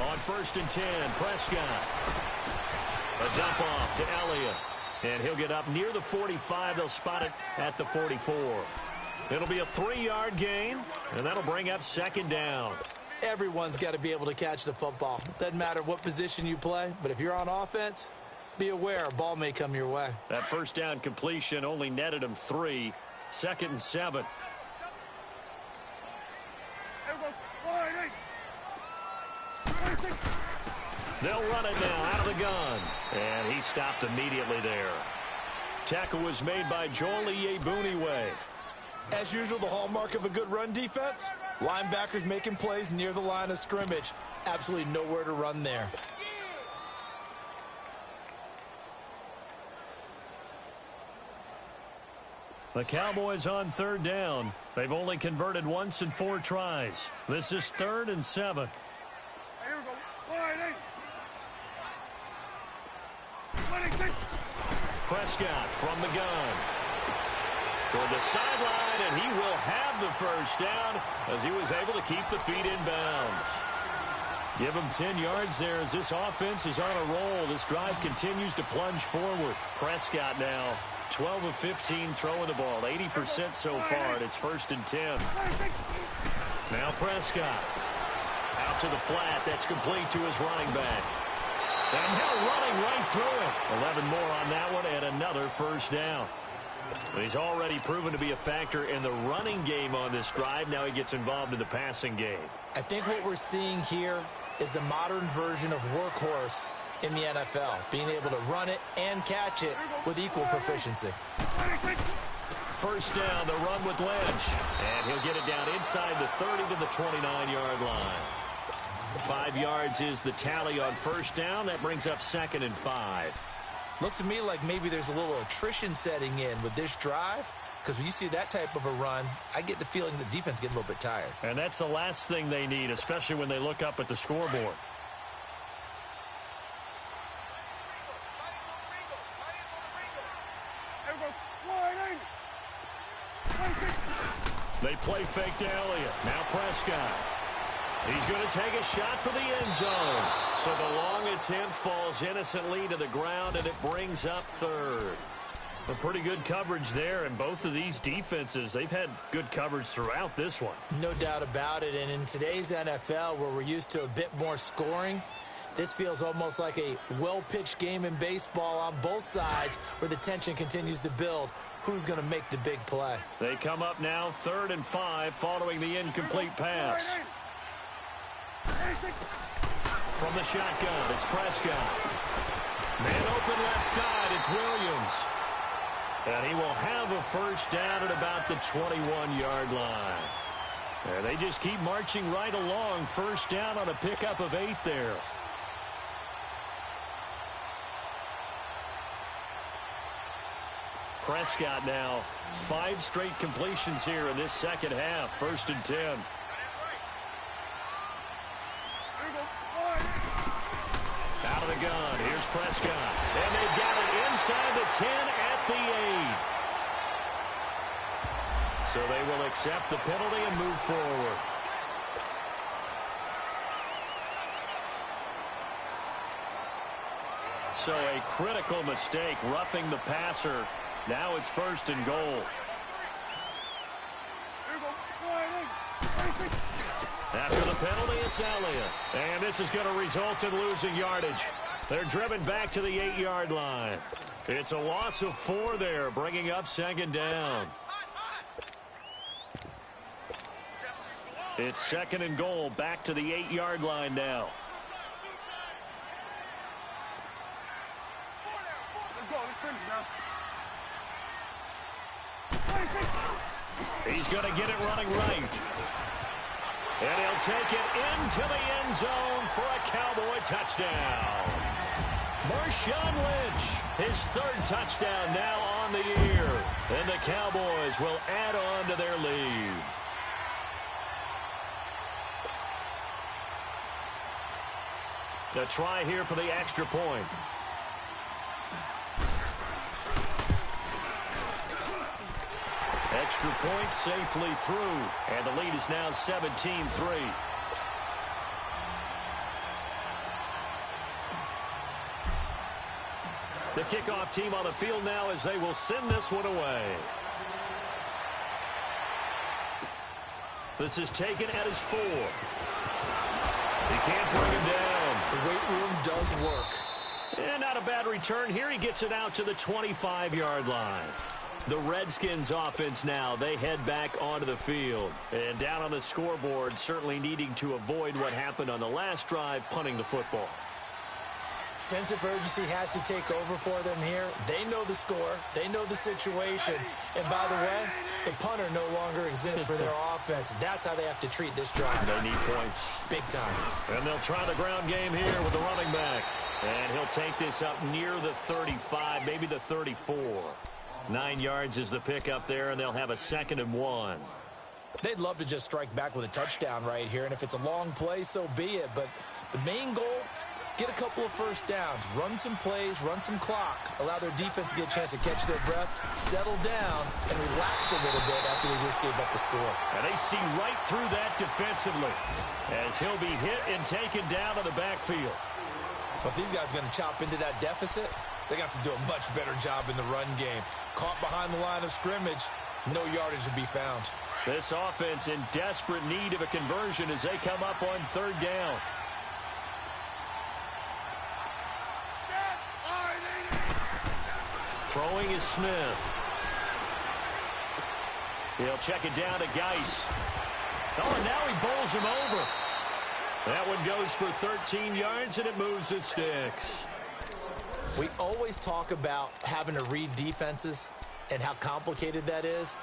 Speaker 1: On 1st and 10, Prescott. A dump off to Elliott. And he'll get up near the 45. They'll spot it at the 44. It'll be a 3-yard gain, and that'll bring up 2nd down.
Speaker 2: Everyone's got to be able to catch the football. Doesn't matter what position you play, but if you're on offense, be aware a ball may come your way.
Speaker 1: That 1st down completion only netted him 3. 2nd and 7. They'll run it now out of the gun. And he stopped immediately there. Tackle was made by Joel Iyiegbuniwe.
Speaker 2: As usual, the hallmark of a good run defense, linebackers making plays near the line of scrimmage. Absolutely nowhere to run there.
Speaker 1: The Cowboys on 3rd down. They've only converted once in 4 tries. This is 3rd and 7.
Speaker 3: Here we go. 26.
Speaker 1: Prescott from the gun. Toward the sideline, and he will have the 1st down as he was able to keep the feet in bounds. Give him 10 yards there as this offense is on a roll. This drive continues to plunge forward. Prescott now 12 of 15 throwing the ball, 80% so far, and it's 1st and 10. Now Prescott out to the flat. That's complete to his running back. And now running right through it. 11 more on that one and another 1st down. He's already proven to be a factor in the running game on this drive. Now he gets involved in the passing game.
Speaker 2: I think what we're seeing here is the modern version of workhorse in the NFL, being able to run it and catch it with equal proficiency.
Speaker 1: 1st down, the run with Lynch. And he'll get it down inside the 30 to the 29-yard line. 5 yards is the tally on 1st down. That brings up 2nd and 5.
Speaker 2: Looks to me like maybe there's a little attrition setting in with this drive, because when you see that type of a run, I get the feeling the defense getting a little bit tired.
Speaker 1: And that's the last thing they need, especially when they look up at the scoreboard. They play fake to Elliott. Now Prescott. He's going to take a shot for the end zone. So the long attempt falls innocently to the ground, and it brings up third. A pretty good coverage there, and both of these defenses, they've had good coverage throughout this one.
Speaker 2: No doubt about it, and in today's NFL, where we're used to a bit more scoring, this feels almost like a well-pitched game in baseball on both sides where the tension continues to build. Who's going to make the big play?
Speaker 1: They come up now 3rd and 5 following the incomplete pass. From the shotgun, it's Prescott. Man open left side, it's Williams. And he will have a first down at about the 21-yard line. And they just keep marching right along. First down on a pickup of 8 there. Prescott now 5 straight completions here in this second half. 1st and 10. Out of the gun. Here's Prescott. And they've got it inside the 10 at the 8. So they will accept the penalty and move forward. So a critical mistake, roughing the passer. Now it's 1st and goal. After the penalty, it's Elliott. And this is going to result in losing yardage. They're driven back to the 8-yard line. It's a loss of 4 there, bringing up 2nd down. It's 2nd and goal, back to the 8-yard line now. He's going to get it running right. And he'll take it into the end zone for a Cowboy touchdown. Marshawn Lynch, his 3rd touchdown now on the year. And the Cowboys will add on to their lead. A try here for the extra point. Extra point safely through, and the lead is now 17-3. The kickoff team on the field now as they will send this one away. This is taken at his 4. He can't bring him down.
Speaker 2: The weight room does work.
Speaker 1: And not a bad return here. He gets it out to the 25-yard line. The Redskins offense now, they head back onto the field. And down on the scoreboard, certainly needing to avoid what happened on the last drive, punting the football.
Speaker 2: Sense of urgency has to take over for them here. They know the score. They know the situation. And by the way, the punter no longer exists for their offense. That's how they have to treat this drive.
Speaker 1: They need points.
Speaker 2: Big time.
Speaker 1: And they'll try the ground game here with the running back. And he'll take this up near the 35, maybe the 34. 9 yards is the pickup there, and they'll have a 2nd and 1.
Speaker 2: They'd love to just strike back with a touchdown right here, and if it's a long play, so be it. But the main goal, get a couple of first downs, run some plays, run some clock, allow their defense to get a chance to catch their breath, settle down, and relax a little bit after they just gave up the score.
Speaker 1: And they see right through that defensively as he'll be hit and taken down to the backfield.
Speaker 2: But these guys are going to chop into that deficit. They got to do a much better job in the run game. Caught behind the line of scrimmage, no yardage to be found.
Speaker 1: This offense in desperate need of a conversion as they come up on 3rd down. Throwing is Smith. He'll check it down to Geis. Oh, and now he bowls him over. That one goes for 13 yards, and it moves the sticks.
Speaker 2: We always talk about having to read defenses and how complicated that is.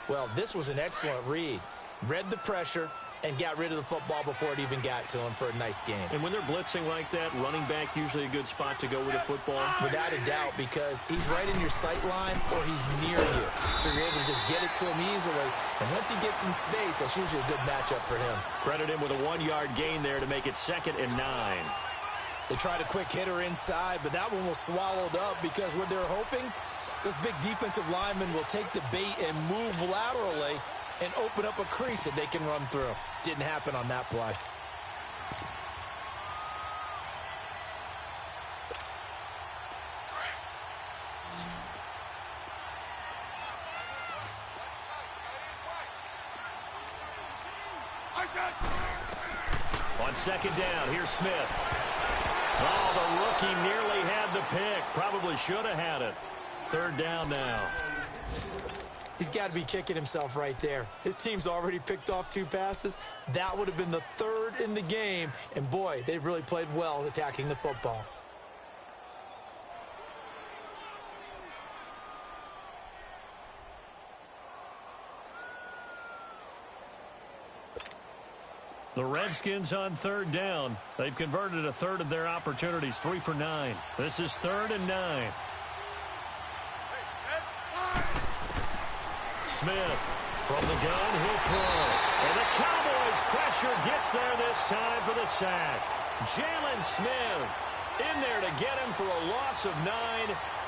Speaker 2: Well, this was an excellent read. Read the pressure, and got rid of the football before it even got to him for a nice game.
Speaker 1: And when they're blitzing like that, running back usually a good spot to go with the football?
Speaker 2: Without a doubt, because he's right in your sight line or he's near you. So you're able to just get it to him easily. And once he gets in space, that's usually a good matchup for him.
Speaker 1: Credit him with a 1-yard gain there to make it 2nd and 9.
Speaker 2: They tried a quick hitter inside, but that one was swallowed up because what they're hoping, this big defensive lineman will take the bait and move laterally and open up a crease that they can run through. Didn't happen on that play.
Speaker 1: On 2nd down, here's Smith. Oh, the rookie nearly had the pick. Probably should have had it. 3rd down now.
Speaker 2: He's got to be kicking himself right there. His team's already picked off 2 passes. That would have been the 3rd in the game. And, boy, they've really played well attacking the football.
Speaker 1: The Redskins on 3rd down. They've converted a third of their opportunities, 3 for 9. This is 3rd and 9. Smith from the gun, he'll throw. And the Cowboys pressure gets there this time for the sack. Jalen Smith in there to get him for a loss of 9,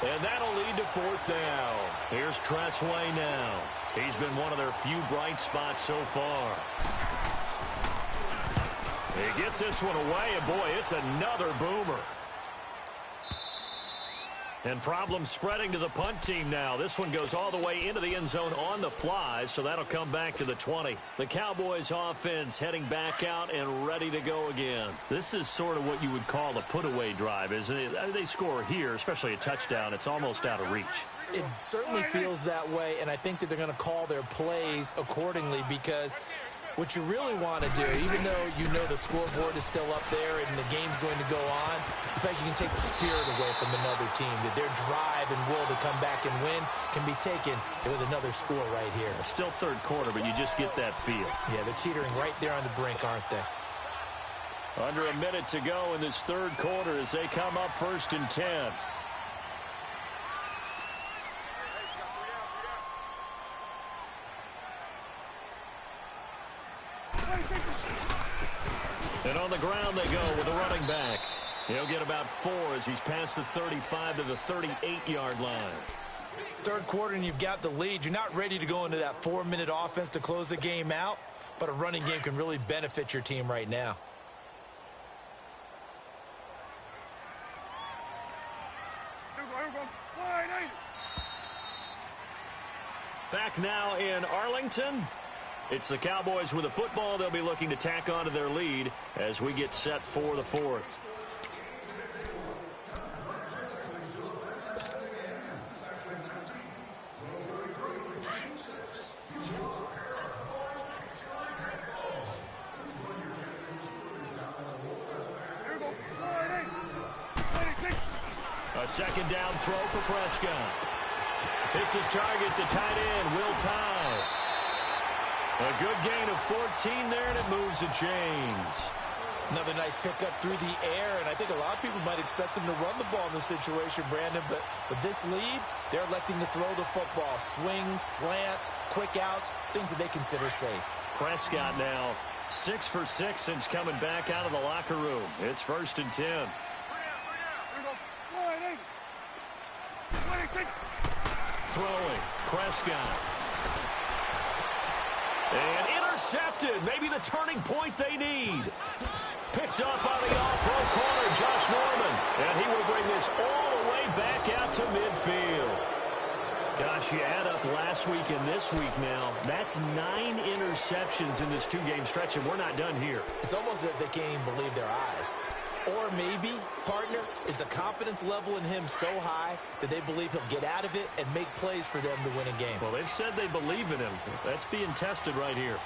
Speaker 1: and that'll lead to 4th down. Here's Tressway now. He's been one of their few bright spots so far. He gets this one away, and boy, it's another boomer. And problems spreading to the punt team now. This one goes all the way into the end zone on the fly, so that'll come back to the 20. The Cowboys offense heading back out and ready to go again. This is sort of what you would call a put-away drive, isn't it? They score here, especially a touchdown. It's almost out of reach.
Speaker 2: It certainly feels that way, and I think that they're going to call their plays accordingly because what you really want to do, even though you know the scoreboard is still up there and the game's going to go on, in fact, you can take the spirit away from another team, that their drive and will to come back and win can be taken with another score right here.
Speaker 1: Still 3rd quarter, but you just get that feel.
Speaker 2: Yeah, they're teetering right there on the brink, aren't they?
Speaker 1: Under a minute to go in this 3rd quarter as they come up 1st and 10. And on the ground they go with a running back. He'll get about 4 as he's past the 35 to the 38-yard line.
Speaker 2: 3rd quarter and you've got the lead. You're not ready to go into that 4-minute offense to close the game out, but a running game can really benefit your team right now.
Speaker 1: Back now in Arlington. It's the Cowboys with the football. They'll be looking to tack on to their lead as we get set for the 4th. A 2nd down throw for Prescott. Hits his target, the tight end, Will Tye. A good gain of 14 there, and it moves the chains.
Speaker 2: Another nice pickup through the air, and I think a lot of people might expect them to run the ball in this situation, Brandon, but with this lead, they're electing to throw the football. Swings, slants, quick outs, things that they consider safe.
Speaker 1: Prescott now 6 for 6 since coming back out of the locker room. It's 1st and 10. Throwing, Prescott. And intercepted. Maybe the turning point they need. Picked up on the all-pro corner, Josh Norman. And he will bring this all the way back out to midfield. Gosh, you add up last week and this week now. That's 9 interceptions in this 2-game stretch, and we're not done here.
Speaker 2: It's almost as if they can't even believe their eyes. Or maybe, partner, is the confidence level in him so high that they believe he'll get out of it and make plays for them to win a game.
Speaker 1: Well, they've said they believe in him. That's being tested right here.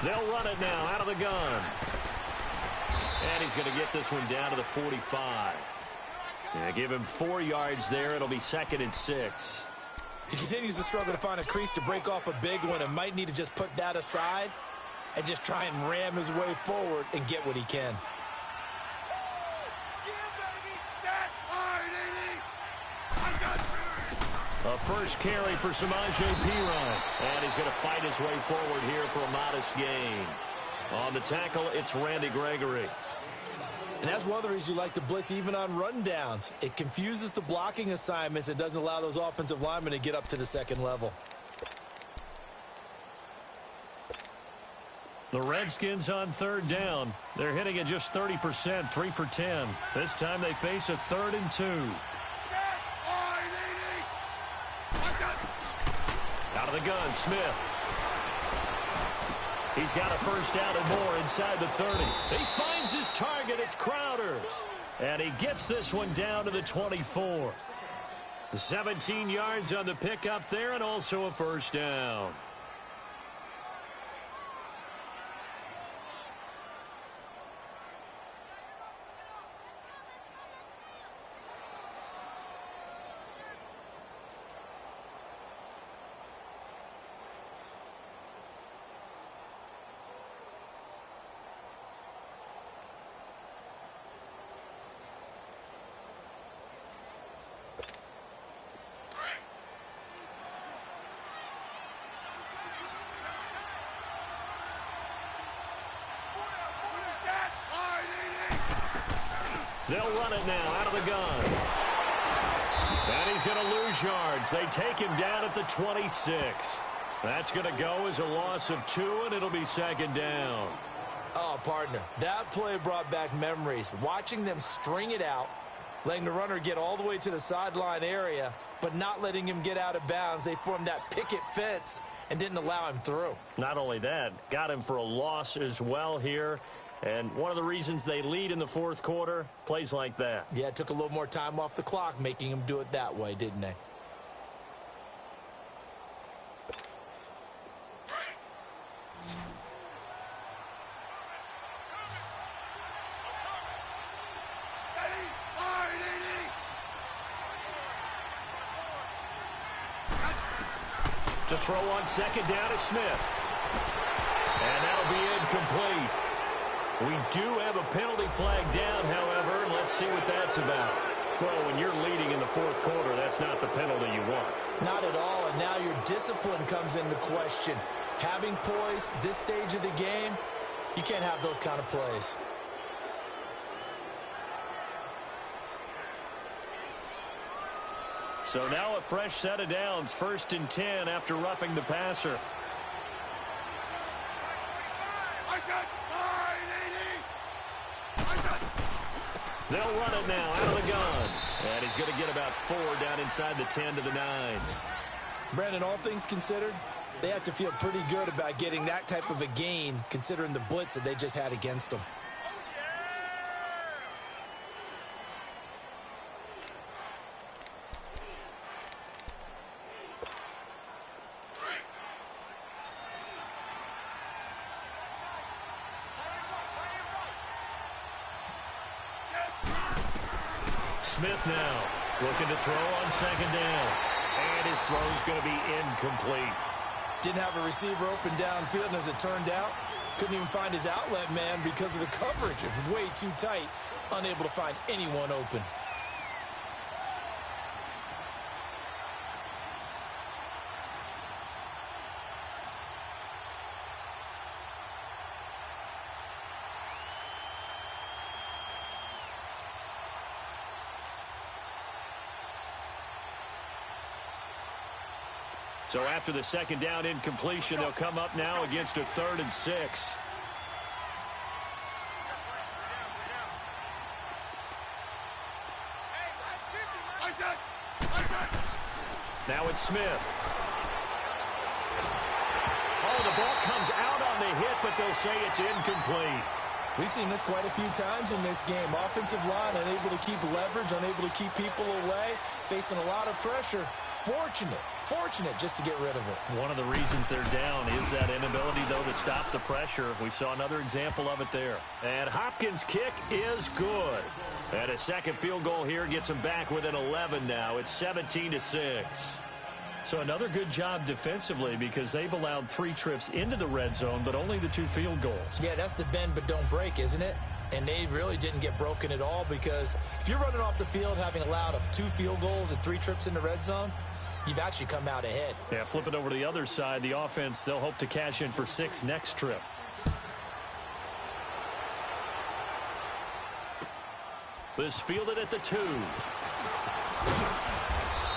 Speaker 1: They'll run it now out of the gun. And he's going to get this one down to the 45. Yeah, give him 4 yards there. It'll be 2nd and 6.
Speaker 2: He continues to struggle to find a crease to break off a big one and might need to just put that aside and just try and ram his way forward and get what he can.
Speaker 1: A first carry for Samaje Perine. And he's going to fight his way forward here for a modest gain. On the tackle, it's Randy Gregory.
Speaker 2: And that's one of the reasons you like to blitz even on rundowns. It confuses the blocking assignments and doesn't allow those offensive linemen to get up to the second level.
Speaker 1: The Redskins on third down. They're hitting at just 30%, 3 for 10. This time they face a 3rd and 2. Out of the gun, Smith. He's got a first down and more inside the 30. He finds his target. It's Crowder. And he gets this one down to the 24. 17 yards on the pickup there and also a first down. They'll run it now out of the gun. And he's going to lose yards. They take him down at the 26. That's going to go as a loss of 2, and it'll be 2nd down.
Speaker 2: Oh, partner, that play brought back memories. Watching them string it out, letting the runner get all the way to the sideline area, but not letting him get out of bounds. They formed that picket fence and didn't allow him through.
Speaker 1: Not only that, got him for a loss as well here. And one of the reasons they lead in the 4th quarter, plays like that.
Speaker 2: Yeah, it took a little more time off the clock, making him do it that way, didn't they?
Speaker 1: To throw on 2nd down is Smith. And that'll be incomplete. We do have a penalty flag down, however, and let's see what that's about. Well, when you're leading in the 4th quarter, that's not the penalty you want.
Speaker 2: Not at all, and now your discipline comes into question. Having poise this stage of the game, you can't have those kind of plays.
Speaker 1: So now a fresh set of downs, 1st and 10 after roughing the passer. They'll run it now out of the gun. And he's going to get about 4 down inside the 10 to the 9.
Speaker 2: Brandon, all things considered, they have to feel pretty good about getting that type of a gain, considering the blitz that they just had against them.
Speaker 1: Smith now looking to throw on 2nd down. And his throw's going to be incomplete.
Speaker 2: Didn't have a receiver open downfield, and as it turned out, couldn't even find his outlet man because of the coverage. It was way too tight, unable to find anyone open.
Speaker 1: So after the 2nd down incompletion, they'll come up now against a 3rd and 6. Now it's Smith. Oh, the ball comes out on the hit, but they'll say it's incomplete.
Speaker 2: We've seen this quite a few times in this game. Offensive line unable to keep leverage, unable to keep people away, facing a lot of pressure. Fortunate just to get rid of it.
Speaker 1: One of the reasons they're down is that inability, though, to stop the pressure. We saw another example of it there. And Hopkins' kick is good. And a second field goal here gets them back within 11 now. It's 17-6. So another good job defensively because they've allowed 3 trips into the red zone, but only the 2 field goals.
Speaker 2: Yeah, that's the bend but don't break, isn't it? And they really didn't get broken at all because if you're running off the field having allowed 2 field goals and 3 trips in the red zone, you've actually come out ahead.
Speaker 1: Yeah, flip it over to the other side. The offense, they'll hope to cash in for 6 next trip. This fielded at the 2.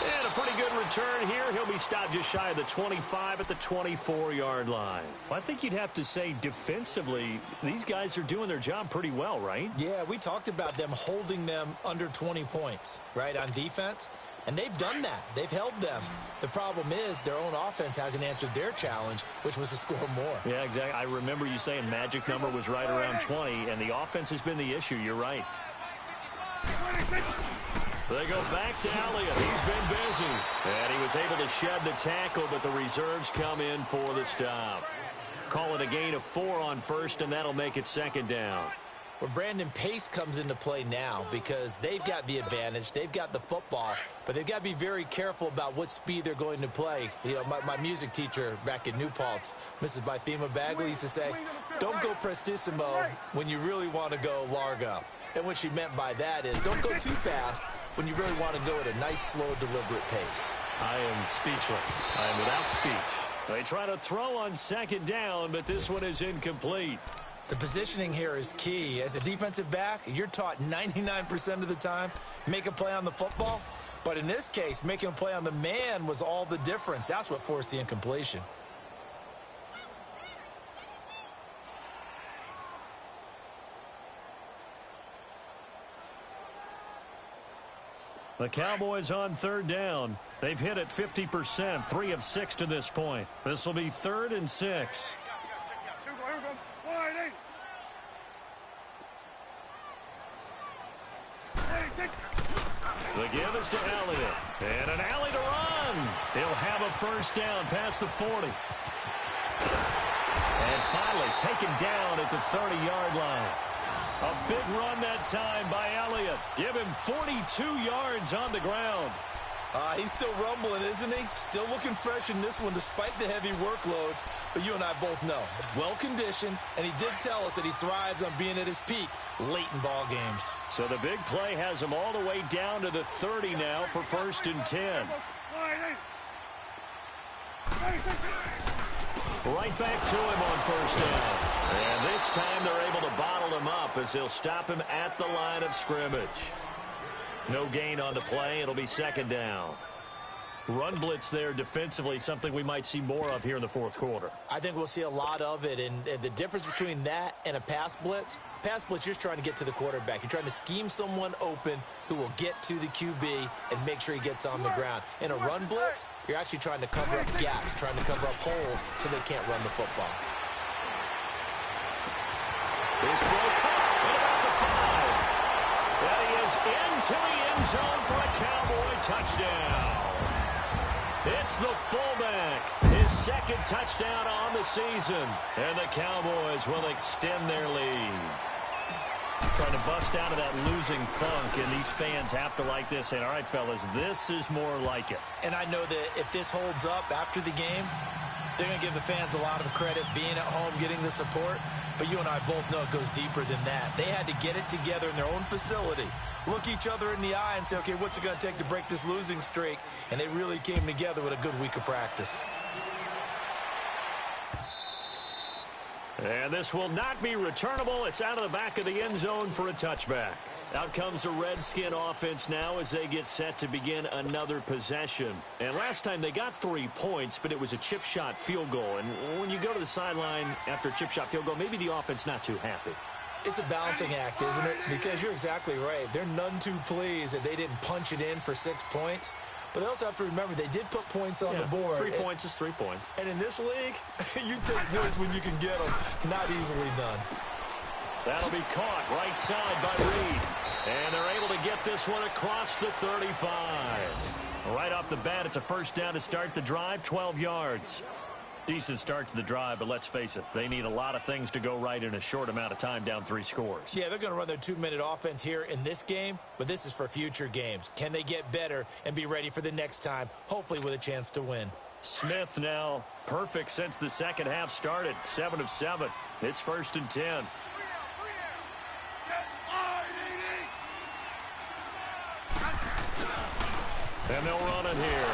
Speaker 1: And a pretty good return here. He'll be stopped just shy of the 25 at the 24-yard line. Well, I think you'd have to say defensively, these guys are doing their job pretty well, right?
Speaker 2: Yeah, we talked about them holding them under 20 points, right, on defense. And they've done that. They've held them. The problem is their own offense hasn't answered their challenge, which was to score more.
Speaker 1: Yeah, exactly. I remember you saying magic number was right around 20, and the offense has been the issue. You're right. They go back to Elliott. He's been busy. And he was able to shed the tackle, but the reserves come in for the stop. Call it a gain of 4 on first, and that'll make it 2nd down.
Speaker 2: Well, Brandon, pace comes into play now because they've got the advantage. They've got the football, but they've got to be very careful about what speed they're going to play. You know, my music teacher back in New Paltz, Mrs. Bythema Bagley, used to say, don't go prestissimo when you really want to go largo. And what she meant by that is don't go too fast when you really want to go at a nice, slow, deliberate pace.
Speaker 1: I am speechless. I am without speech. They try to throw on 2nd down, but this one is incomplete.
Speaker 2: The positioning here is key. As a defensive back, you're taught 99% of the time, make a play on the football. But in this case, making a play on the man was all the difference. That's what forced the incompletion.
Speaker 1: The Cowboys on 3rd down. They've hit it 50%, 3 of 6 to this point. This will be 3rd and 6. The give is to Elliott. And an alley to run. He'll have a 1st down past the 40. And finally taken down at the 30-yard line. A big run that time by Elliott. Give him 42 yards on the ground.
Speaker 2: He's still rumbling, isn't he? Still looking fresh in this one despite the heavy workload. But you and I both know, well-conditioned, and he did tell us that he thrives on being at his peak late in ball games.
Speaker 1: So the big play has him all the way down to the 30 now for 1st and 10. Right back to him on 1st down. And this time they're able to bottle him up as they'll stop him at the line of scrimmage. No gain on the play. It'll be 2nd down. Run blitz there defensively, something we might see more of here in the 4th quarter.
Speaker 2: I think we'll see a lot of it, and the difference between that and a pass blitz, you're just trying to get to the quarterback. You're trying to scheme someone open who will get to the QB and make sure he gets on the ground. In a run blitz, you're actually trying to cover up gaps, trying to cover up holes so they can't run the football.
Speaker 1: His throw caught at about the 5. And he is into the end zone for a Cowboy touchdown. It's the fullback, his 2nd touchdown on the season, and the Cowboys will extend their lead. Trying to bust out of that losing funk, and these fans have to like this. And all right, fellas, this is more like it.
Speaker 2: And I know that if this holds up after the game, they're going to give the fans a lot of credit being at home, getting the support. But you and I both know it goes deeper than that. They had to get it together in their own facility, look each other in the eye and say, okay, what's it going to take to break this losing streak? And they really came together with a good week of practice.
Speaker 1: And this will not be returnable. It's out of the back of the end zone for a touchback. Out comes the Redskin offense now as they get set to begin another possession. And last time they got 3 points, but it was a chip shot field goal. And when you go to the sideline after a chip shot field goal, maybe the offense not too happy.
Speaker 2: It's a balancing act, isn't it? Because you're exactly right. They're none too pleased that they didn't punch it in for 6 points. But they also have to remember they did put points on the board.
Speaker 1: 3 points is 3 points.
Speaker 2: And in this league, you take points when you can get them, not easily done.
Speaker 1: That'll be caught right side by Reed. And they're able to get this one across the 35. Right off the bat, it's a 1st down to start the drive, 12 yards. Decent start to the drive, but let's face it, they need a lot of things to go right in a short amount of time, down 3 scores.
Speaker 2: Yeah, they're going to run their 2-minute offense here in this game, but this is for future games. Can they get better and be ready for the next time, hopefully with a chance to win?
Speaker 1: Smith now perfect since the second half started, 7 of 7. It's 1st and 10. And they'll run it here.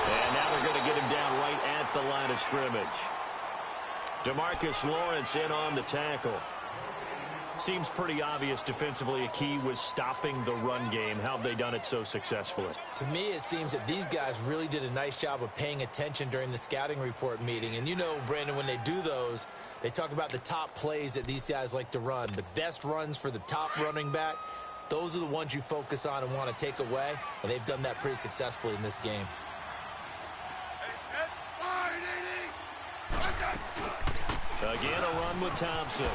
Speaker 1: And now they're going to get him down right at the line of scrimmage. DeMarcus Lawrence in on the tackle. Seems pretty obvious defensively a key was stopping the run game. How have they done it so successfully?
Speaker 2: To me, it seems that these guys really did a nice job of paying attention during the scouting report meeting. And you know, Brandon, when they do those, they talk about the top plays that these guys like to run. The best runs for the top running back, those are the ones you focus on and want to take away. And they've done that pretty successfully in this game.
Speaker 1: Again, a run with Thompson.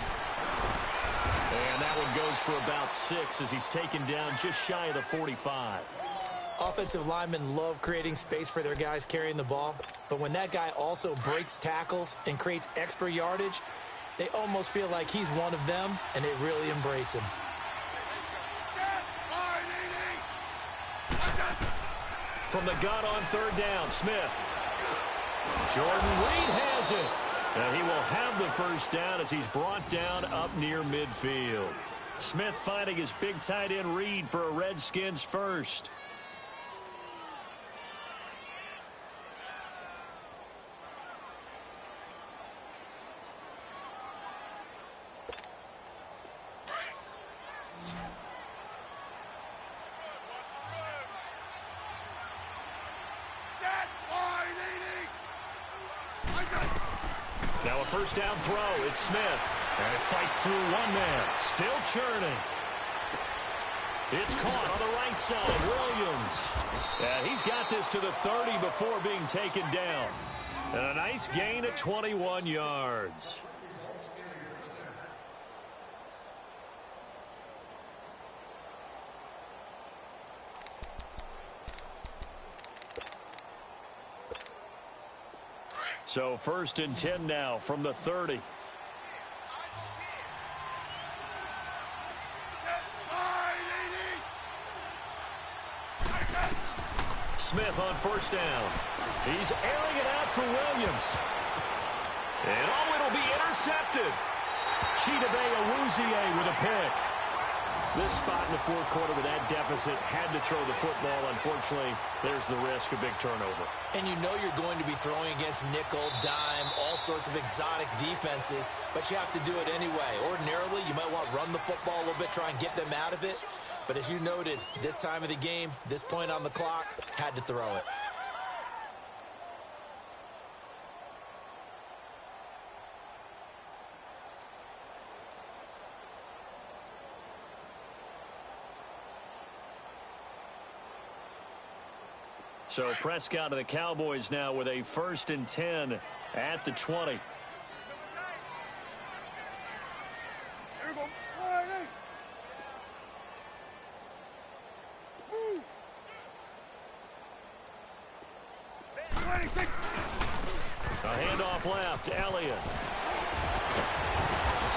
Speaker 1: And that one goes for about 6 as he's taken down just shy of the 45.
Speaker 2: Offensive linemen love creating space for their guys carrying the ball, but when that guy also breaks tackles and creates extra yardage, they almost feel like he's one of them, and they really embrace him.
Speaker 1: From the gun on 3rd down, Smith. Jordan Reed has it. And he will have the 1st down as he's brought down up near midfield. Smith finding his big tight end Reed for a Redskins 1st. Now a 1st down throw. It's Smith. And it fights through one man. Still churning. It's caught on the right side. Williams. And he's got this to the 30 before being taken down. And a nice gain at 21 yards. So 1st and 10 now from the 30. Smith on 1st down. He's airing it out for Williams. And oh, it'll be intercepted. Chidobe Awuzie with a pick. This spot in the 4th quarter with that deficit, had to throw the football. Unfortunately, there's the risk of big turnover.
Speaker 2: And you know you're going to be throwing against nickel, dime, all sorts of exotic defenses, but you have to do it anyway. Ordinarily, you might want to run the football a little bit, try and get them out of it. But as you noted, this time of the game, this point on the clock, had to throw it.
Speaker 1: So Prescott and the Cowboys now with a 1st and 10 at the 20.
Speaker 3: Here we go. All right, Woo. 26.
Speaker 1: A handoff left, Elliott.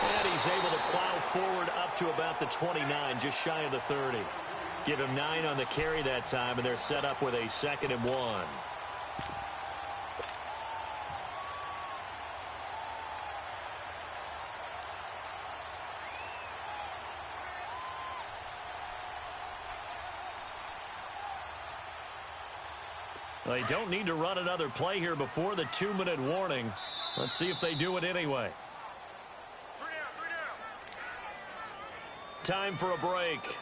Speaker 1: And he's able to plow forward up to about the 29, just shy of the 30. Give him 9 on the carry that time, and they're set up with a 2nd and 1. They don't need to run another play here before the 2-minute warning. Let's see if they do it anyway.
Speaker 3: 3 down.
Speaker 1: Time for a break.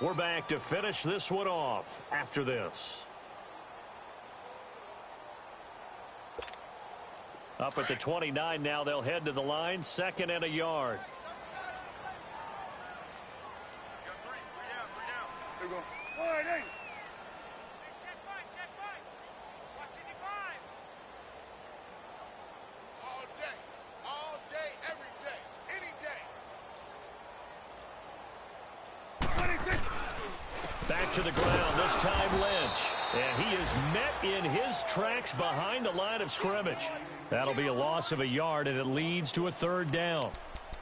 Speaker 1: We're back to finish this one off after this. Up at the 29 now, they'll head to the line, 2nd and a yard.
Speaker 3: Got 3 down. Here we go. All right, hey. Check five. Watch it, 5. All day, every day, any day. 26.
Speaker 1: Back to the ground, this time Lynch. And he is met in his tracks behind the line of scrimmage. That'll be a loss of a yard, and it leads to a third down.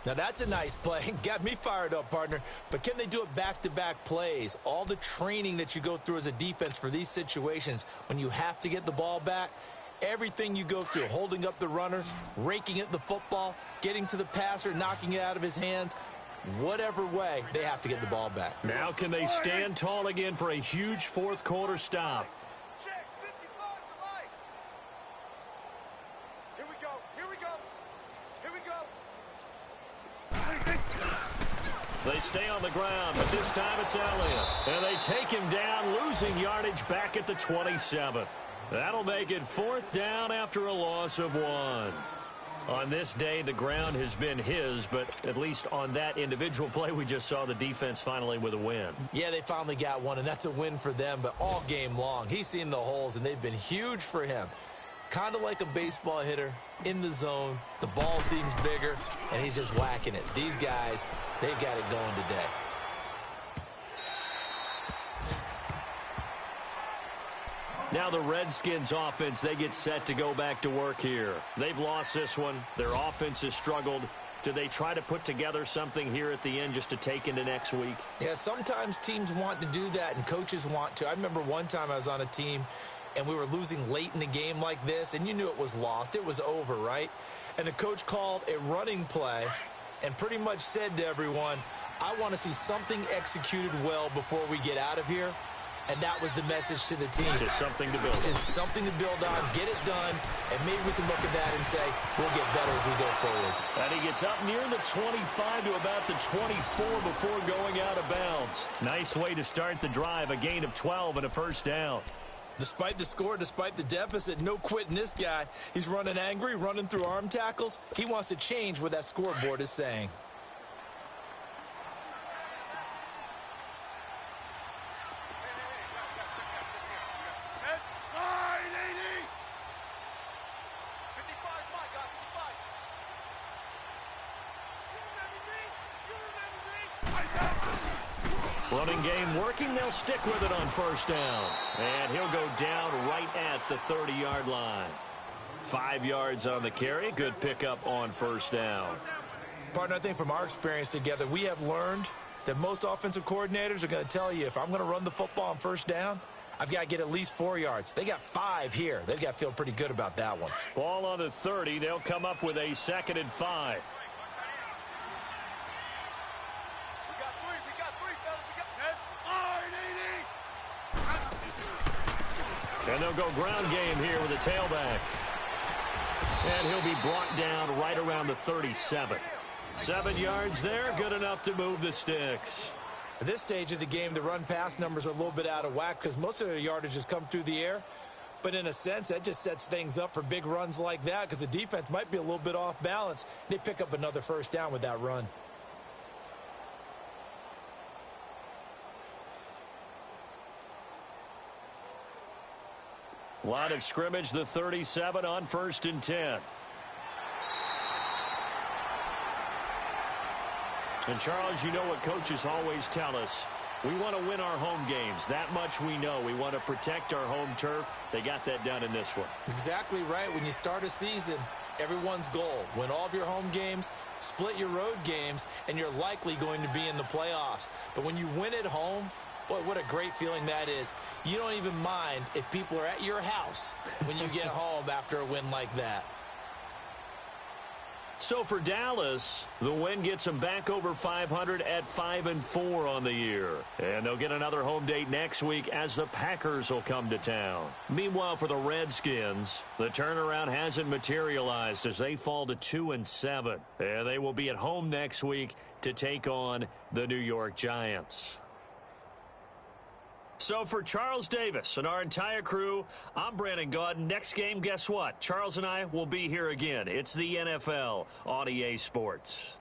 Speaker 2: Now, that's a nice play. Got me fired up, partner. But can they do it back-to-back plays? All the training that you go through as a defense for these situations, when you have to get the ball back, everything you go through, holding up the runner, raking at the football, getting to the passer, knocking it out of his hands, whatever way, they have to get the ball back.
Speaker 1: Now can they stand tall again for a huge fourth-quarter stop?
Speaker 3: Check, 55 for life. Here we go, here we go, here we go.
Speaker 1: They stay on the ground, but this time it's Elliott. And they take him down, losing yardage back at the 27. That'll make it fourth down after a loss of 1. On this day, the ground has been his, but at least on that individual play, we just saw the defense finally with a win.
Speaker 2: Yeah, they finally got one, and that's a win for them, but all game long, he's seen the holes, and they've been huge for him. Kind of like a baseball hitter in the zone. The ball seems bigger, and he's just whacking it. These guys, they've got it going today.
Speaker 1: Now the Redskins offense, they get set to go back to work here. They've lost this one. Their offense has struggled. Do they try to put together something here at the end just to take into next week?
Speaker 2: Yeah, sometimes teams want to do that, and coaches want to. I remember one time I was on a team, and we were losing late in the game like this, and you knew it was lost. It was over, right? And the coach called a running play and pretty much said to everyone, I want to see something executed well before we get out of here. And that was the message to the team.
Speaker 1: Just something to build on.
Speaker 2: Just something to build on, get it done, and maybe we can look at that and say, we'll get better as we go forward.
Speaker 1: And he gets up near the 25 to about the 24 before going out of bounds. Nice way to start the drive, a gain of 12 and a first down.
Speaker 2: Despite the score, despite the deficit, no quitting this guy. He's running angry, running through arm tackles. He wants to change what that scoreboard is saying.
Speaker 1: Running game working. They'll stick with it on first down. And he'll go down right at the 30-yard line. 5 yards on the carry. Good pickup on first down.
Speaker 2: Partner, I think from our experience together, we have learned that most offensive coordinators are going to tell you, if I'm going to run the football on first down, I've got to get at least 4 yards. They got 5 here. They've got to feel pretty good about that one.
Speaker 1: Ball on the 30. They'll come up with a 2nd and 5. And they'll go ground game here with a tailback. And he'll be brought down right around the 37. 7 yards there, good enough to move the sticks.
Speaker 2: At this stage of the game, the run-pass numbers are a little bit out of whack because most of their yardage has come through the air. But in a sense, that just sets things up for big runs like that because the defense might be a little bit off balance. They pick up another first down with that run.
Speaker 1: Line of scrimmage, the 37 on 1st and 10. And Charles, you know what coaches always tell us. We want to win our home games. That much we know. We want to protect our home turf. They got that done in this one.
Speaker 2: Exactly right. When you start a season, everyone's goal, win all of your home games, split your road games, and you're likely going to be in the playoffs. But when you win at home, boy, what a great feeling that is. You don't even mind if people are at your house when you get home after a win like that.
Speaker 1: So for Dallas, the win gets them back over 500 at 5-4 on the year. And they'll get another home date next week as the Packers will come to town. Meanwhile, for the Redskins, the turnaround hasn't materialized as they fall to 2-7. And they will be at home next week to take on the New York Giants. So for Charles Davis and our entire crew, I'm Brandon Gaudin. Next game, guess what? Charles and I will be here again. It's the NFL on EA Sports.